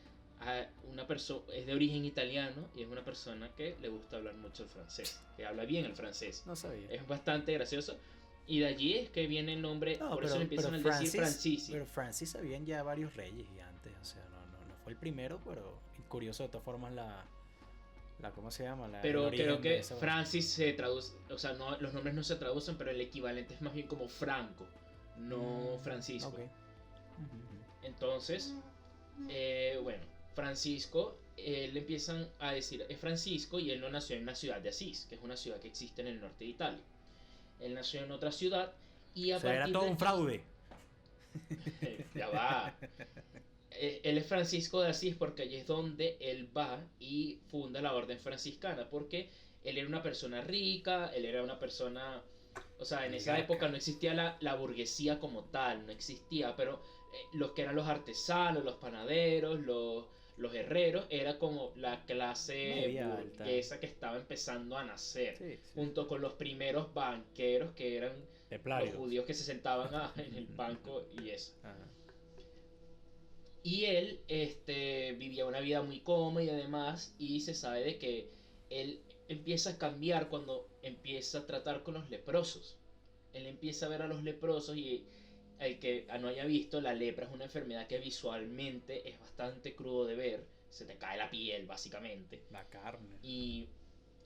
es de origen italiano y es una persona que le gusta hablar mucho el francés, que habla bien el francés. No sabía. Es bastante gracioso. Y de allí es que viene el nombre, No, por eso le empiezan a decir Francis. Pero Francis habían ya varios reyes y antes, o sea, no fue el primero, pero curioso de todas formas ¿cómo se llama? Pero creo que Francis se traduce, o sea, no, los nombres no se traducen, pero el equivalente es más bien como Franco, no Francisco. Okay. Entonces, bueno, Francisco, le empiezan a decir, es Francisco, y él no nació en la ciudad de Asís, que es una ciudad que existe en el norte de Italia. Él nació en otra ciudad y a partir era todo un fraude. Ya va. Él es Francisco de Asís porque allí es donde él va y funda la orden franciscana, porque él era una persona rica, él era una persona, o sea, en esa época no existía la burguesía como tal, no existía, pero los que eran los artesanos, los panaderos, los herreros, era como la clase burguesa que estaba empezando a nacer, sí. Junto con los primeros banqueros que eran los judíos que se sentaban en el banco y eso. Ajá. Y él vivía una vida muy cómoda y además, y se sabe de que él empieza a cambiar cuando empieza a tratar con los leprosos. Él empieza a ver a los leprosos, y el que no haya visto, la lepra es una enfermedad que visualmente es bastante crudo de ver, se te cae la piel básicamente. La carne. Y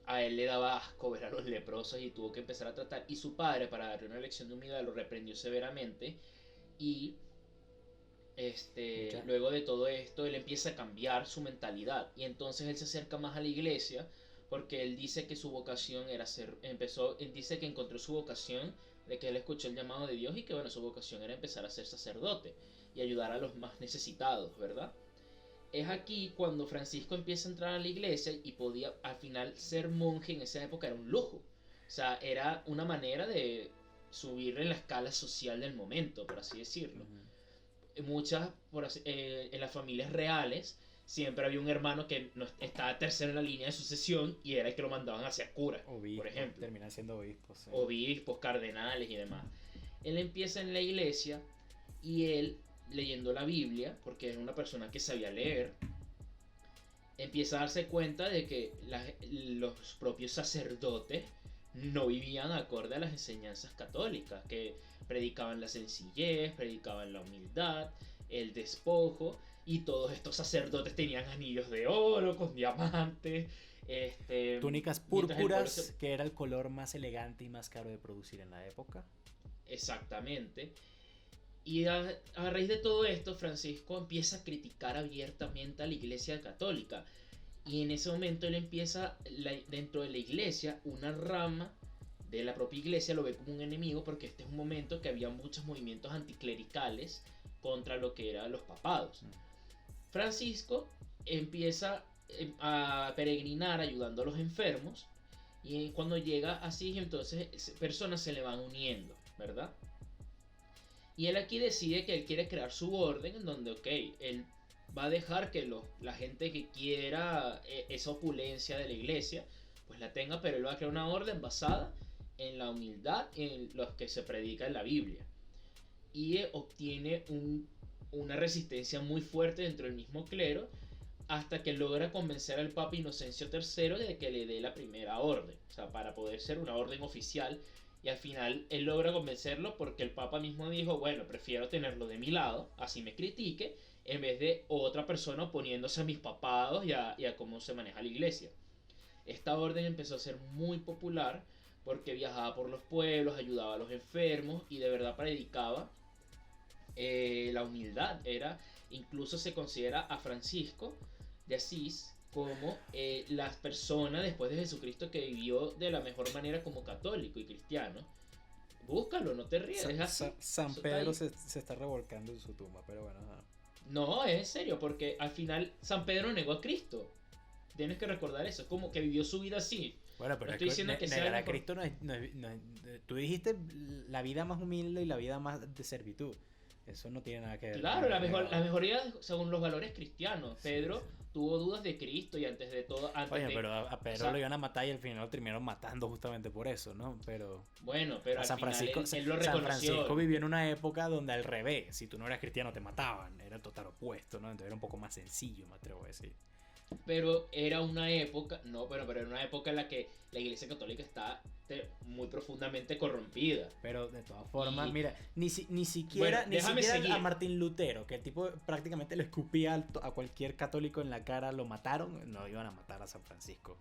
a él le daba asco ver a los leprosos y tuvo que empezar a tratar, y su padre, para darle una lección de humildad, lo reprendió severamente. Y luego de todo esto, él empieza a cambiar su mentalidad, y entonces él se acerca más a la iglesia porque él dice que su vocación era él dice que encontró su vocación, de que él escuchó el llamado de Dios y que bueno, su vocación era empezar a ser sacerdote y ayudar a los más necesitados, ¿verdad? Es aquí cuando Francisco empieza a entrar a la iglesia, y podía, al final, ser monje en esa época era un lujo, o sea, era una manera de subir en la escala social del momento, por así decirlo. En las familias reales siempre había un hermano que no estaba tercero en la línea de sucesión y era el que lo mandaban hacia cura, por ejemplo. Terminan siendo obispos. Sí. Obispos, cardenales y demás. Él empieza en la iglesia y él, leyendo la Biblia, porque era una persona que sabía leer, empieza a darse cuenta de que los propios sacerdotes no vivían acorde a las enseñanzas católicas, que predicaban la sencillez, predicaban la humildad, el despojo, y todos estos sacerdotes tenían anillos de oro con diamantes, túnicas púrpuras, que era el color más elegante y más caro de producir en la época. Exactamente. Y a raíz de todo esto, Francisco empieza a criticar abiertamente a la iglesia católica, y en ese momento él empieza, dentro de la iglesia, una rama de la propia iglesia lo ve como un enemigo, porque este es un momento que había muchos movimientos anticlericales contra lo que eran los papados. Francisco empieza a peregrinar ayudando a los enfermos, y cuando llega así, entonces personas se le van uniendo, ¿verdad? Y él aquí decide que él quiere crear su orden en donde, él va a dejar que la gente que quiera esa opulencia de la iglesia, pues la tenga, pero él va a crear una orden basada en la humildad, en lo que se predica en la Biblia. Y obtiene una resistencia muy fuerte dentro del mismo clero, hasta que logra convencer al Papa Inocencio III de que le dé la primera orden, o sea, para poder ser una orden oficial. Y al final él logra convencerlo porque el Papa mismo dijo, bueno, prefiero tenerlo de mi lado, así me critique, en vez de otra persona oponiéndose a mis papados y a cómo se maneja la iglesia. Esta orden empezó a ser muy popular porque viajaba por los pueblos, ayudaba a los enfermos y de verdad predicaba la humildad. Incluso se considera a Francisco de Asís como las personas después de Jesucristo que vivió de la mejor manera como católico y cristiano. Búscalo, no te rías. San Pedro se está revolcando en su tumba, pero bueno. No, es en serio, porque al final San Pedro negó a Cristo. Tienes que recordar eso, es como que vivió su vida así. Bueno, pero no estoy diciendo que sea negar a Cristo no es, tú dijiste la vida más humilde y la vida más de servitud. Eso no tiene nada que ver. Claro, la mejoría según los valores cristianos. Pedro tuvo dudas de Cristo y antes de todo... Pero a Pedro lo iban a matar y al final lo terminaron matando justamente por eso, ¿no? Pero... Bueno, pero al final él lo reconoció. San Francisco vivió en una época donde al revés, si tú no eras cristiano te mataban. Era el total opuesto, ¿no? Entonces era un poco más sencillo, me atrevo a decir. Pero era una época, pero era una época en la que la Iglesia Católica está muy profundamente corrompida. Pero de todas formas, mira, ni siquiera a Martín Lutero, que el tipo prácticamente le escupía a cualquier católico en la cara, lo mataron, no iban a matar a San Francisco.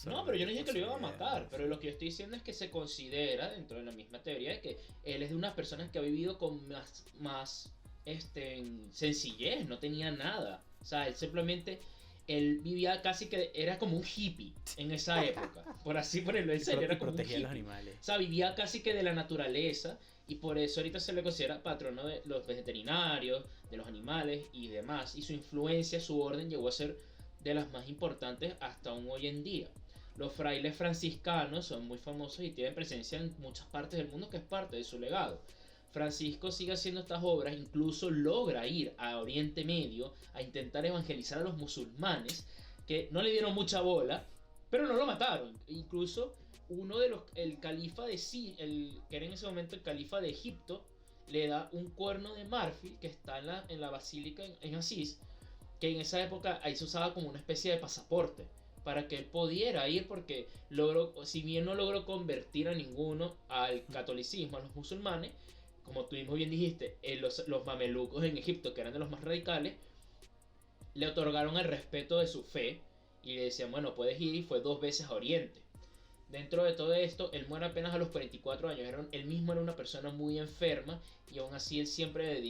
No, pero yo no dije que lo iban a matar, pero lo que yo estoy diciendo es que se considera, dentro de la misma teoría, de que él es de unas personas que ha vivido con más sencillez, no tenía nada. O sea, él vivía casi que era como un hippie en esa época, por así ponerlo en serio, era como protegía un hippie. A los animales. O sea, vivía casi que de la naturaleza y por eso ahorita se le considera patrono de los veterinarios, de los animales y demás. Y su influencia, su orden llegó a ser de las más importantes hasta aún hoy en día. Los frailes franciscanos son muy famosos y tienen presencia en muchas partes del mundo, que es parte de su legado. Francisco sigue haciendo estas obras, incluso logra ir a Oriente Medio a intentar evangelizar a los musulmanes, que no le dieron mucha bola, pero no lo mataron. Incluso uno de el califa de que era en ese momento el califa de Egipto, le da un cuerno de marfil que está en la basílica en Asís, que en esa época ahí se usaba como una especie de pasaporte para que él pudiera ir, porque si bien no logró convertir a ninguno al catolicismo, a los musulmanes, como tú mismo bien dijiste, los mamelucos en Egipto, que eran de los más radicales, le otorgaron el respeto de su fe y le decían, bueno, puedes ir, y fue 2 veces a Oriente. Dentro de todo esto, él muere apenas a los 44 años. Él mismo era una persona muy enferma y aún así él siempre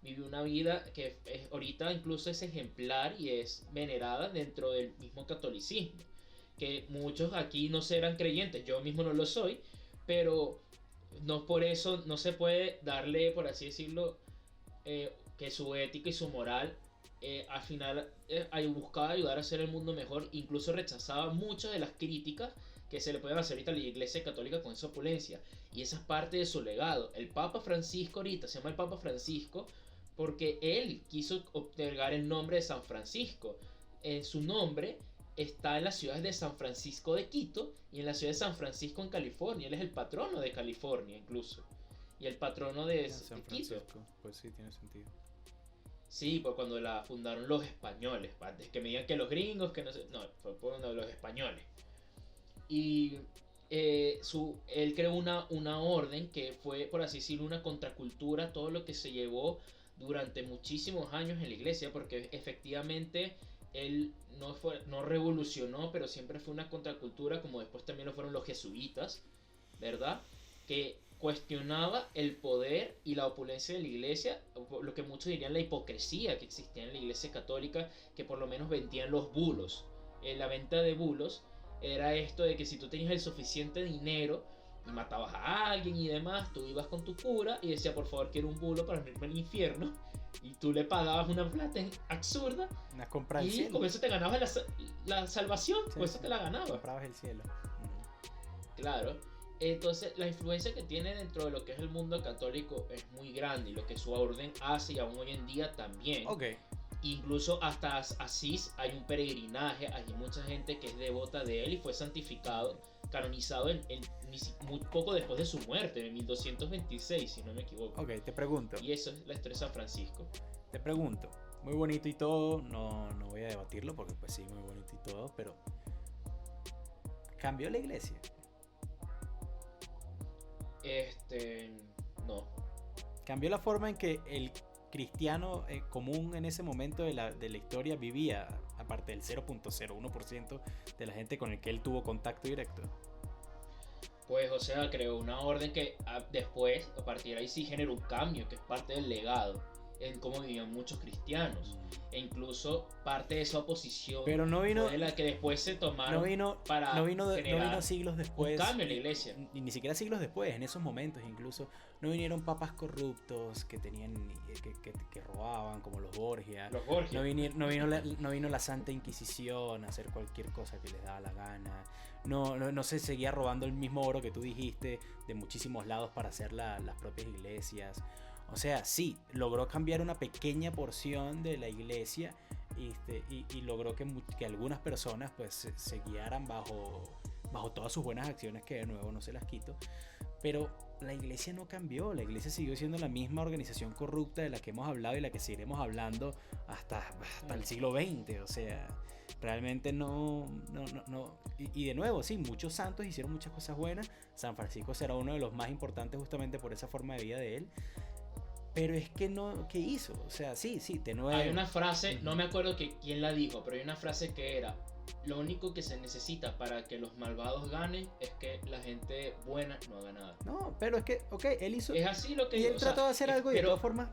vivió una vida que ahorita incluso es ejemplar y es venerada dentro del mismo catolicismo. Que muchos aquí no serán creyentes, yo mismo no lo soy, pero no por eso no se puede darle, por así decirlo, que su ética y su moral al final buscaba ayudar a hacer el mundo mejor. Incluso rechazaba muchas de las críticas que se le pueden hacer ahorita a la Iglesia Católica con esa opulencia, y esa es parte de su legado. El Papa Francisco ahorita se llama el Papa Francisco porque él quiso otorgar el nombre de San Francisco. Su nombre está en las ciudades de San Francisco de Quito y en la ciudad de San Francisco en California. Él es el patrono de California incluso, y el patrono de San Quito. Pues sí, tiene sentido. Sí, pues cuando la fundaron los españoles, antes que me digan que los gringos, que no sé, no, fue por los españoles. Y él creó una orden que fue, por así decirlo, una contracultura, todo lo que se llevó durante muchísimos años en la iglesia, porque efectivamente él no revolucionó, pero siempre fue una contracultura, como después también lo fueron los jesuitas, ¿verdad? Que cuestionaba el poder y la opulencia de la iglesia, lo que muchos dirían la hipocresía que existía en la iglesia católica, que por lo menos vendían los bulos. La venta de bulos era esto de que si tú tenías el suficiente dinero y matabas a alguien y demás, tú ibas con tu cura y decía, por favor, quiero un bulo para irme al infierno, y tú le pagabas una plata absurda y con eso te ganabas la salvación, sí, con eso te la ganabas. Comprabas el cielo. Claro. Entonces la influencia que tiene dentro de lo que es el mundo católico es muy grande, y lo que su orden hace, y aún hoy en día también. Okay. Incluso hasta Asís hay un peregrinaje, hay mucha gente que es devota de él y fue santificado, canonizado muy poco después de su muerte, en 1226, si no me equivoco. Ok, te pregunto. Y eso es la historia de San Francisco. Te pregunto, muy bonito y todo, no voy a debatirlo porque pues sí, muy bonito y todo, pero ¿cambió la iglesia? No. ¿Cambió la forma en que el cristiano común en ese momento de la historia vivía, aparte del 0.01% de la gente con el que él tuvo contacto directo? Pues, o sea, creó una orden que después, a partir de ahí sí generó un cambio, que es parte del legado. en cómo vivían muchos cristianos. E incluso parte de esa oposición Pero no vino, fue la que después se tomaron para no vino generar siglos después. un cambio en la iglesia. Ni siquiera siglos después, en esos momentos incluso, no vinieron papas corruptos que tenían que robaban, como los Borgia. Los Borgia. No vino la Santa Inquisición a hacer cualquier cosa que les daba la gana. No se seguía robando el mismo oro que tú dijiste de muchísimos lados para hacer las propias iglesias. O sea, sí, logró cambiar una pequeña porción de la iglesia y logró que algunas personas pues se guiaran bajo todas sus buenas acciones, que de nuevo no se las quito. Pero la iglesia no cambió, la iglesia siguió siendo la misma organización corrupta de la que hemos hablado y la que seguiremos hablando hasta el siglo XX. O sea, realmente no. Y de nuevo, sí, muchos santos hicieron muchas cosas buenas. San Francisco será uno de los más importantes justamente por esa forma de vida de él. Pero es que no, ¿qué hizo? O sea, sí, de nuevo. Hay una frase, no me acuerdo quién la dijo, pero hay una frase que era: lo único que se necesita para que los malvados ganen es que la gente buena no haga nada. No, pero es que, ok, él hizo. Es así lo que y él trató de hacer algo y de todas formas.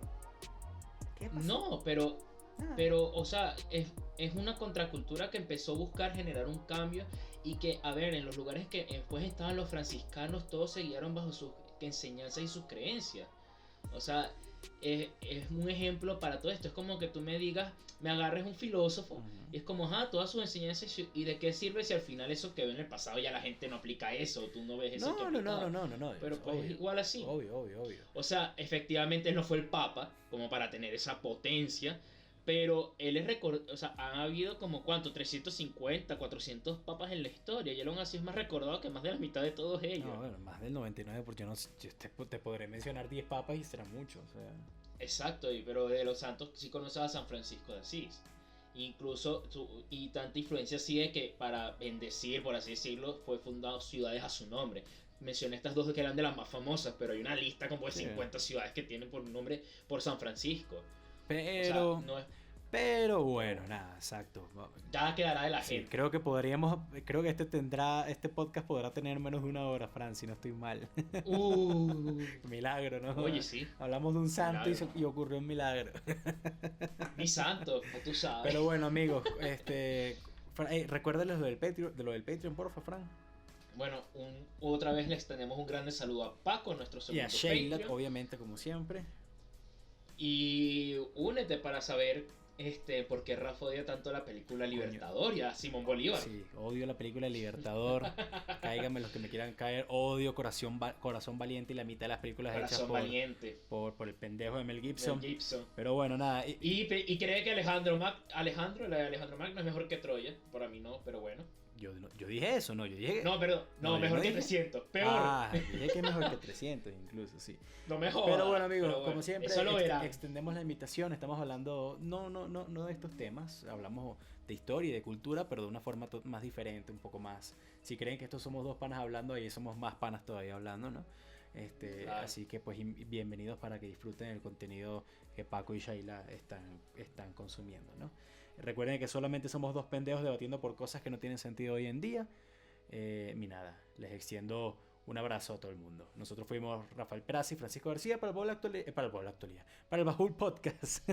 ¿Qué pasó? No, pero, o sea, es una contracultura que empezó a buscar generar un cambio y que, a ver, en los lugares que después estaban los franciscanos, todos se guiaron bajo sus enseñanzas y sus creencias. O sea, es un ejemplo para todo esto. Es como que tú me digas, me agarres un filósofo y es como, todas sus enseñanzas, y de qué sirve si al final eso quedó en el pasado, ya la gente no aplica eso, tú no ves eso. No. Pero pues obvio, igual así. Obvio. O sea, efectivamente él no fue el papa como para tener esa potencia, pero él es o sea, han habido como, ¿cuánto? 350, 400 papas en la historia, y él aún así es más recordado que más de la mitad de todos ellos. No, bueno, más del 99, porque yo te podré mencionar 10 papas y serán muchos, o sea. Exacto, pero de los santos sí conoces a San Francisco de Asís. Incluso, y tanta influencia así de que para bendecir, por así decirlo, fue fundado ciudades a su nombre. Mencioné estas dos que eran de las más famosas, pero hay una lista como de 50 ciudades que tienen por nombre por San Francisco. Pero, o sea, no es... pero bueno, nada, exacto. Ya quedará de la gente. Creo que este podcast podrá tener menos de 1 hora, Fran, si no estoy mal. Milagro, ¿no? Oye, sí. Hablamos de un santo y ocurrió un milagro. Mi santo, tú sabes. Pero bueno, amigos, recuérdenles de lo del Patreon, porfa, Fran. Bueno, otra vez les tenemos un grande saludo a Paco, nuestro segundo y a Sheila, Patreon. obviamente, como siempre. Y únete para saber por qué Rafa odia tanto la película Libertador y a Simón Bolívar. Sí, odio la película Libertador. Cáiganme los que me quieran caer. Odio Corazón Valiente y la mitad de las películas hechas por el pendejo de Mel Gibson. Pero bueno, nada. Y cree que Alejandro Magno es mejor que Troya. Para mí no, pero bueno. Yo dije eso, ¿no? Yo dije... No, perdón. No, mejor que 300. Peor. Dije que es mejor que 300 incluso, sí. No mejor. Pero bueno, amigos, como siempre, extendemos la invitación. Estamos hablando no de estos temas. Hablamos de historia y de cultura, pero de una forma más diferente, un poco más. Si creen que estos somos dos panas hablando, ahí somos más panas todavía hablando, ¿no? Claro. Así que pues bienvenidos para que disfruten el contenido que Paco y Sheila están consumiendo, ¿no? Recuerden que solamente somos dos pendejos debatiendo por cosas que no tienen sentido hoy en día. Y nada, les extiendo un abrazo a todo el mundo. Nosotros fuimos Rafael Perazzi y Francisco García para el Baúl Podcast.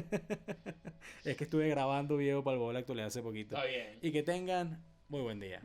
Es que estuve grabando video para el Baúl Actualidad hace poquito. Está bien. Y que tengan muy buen día.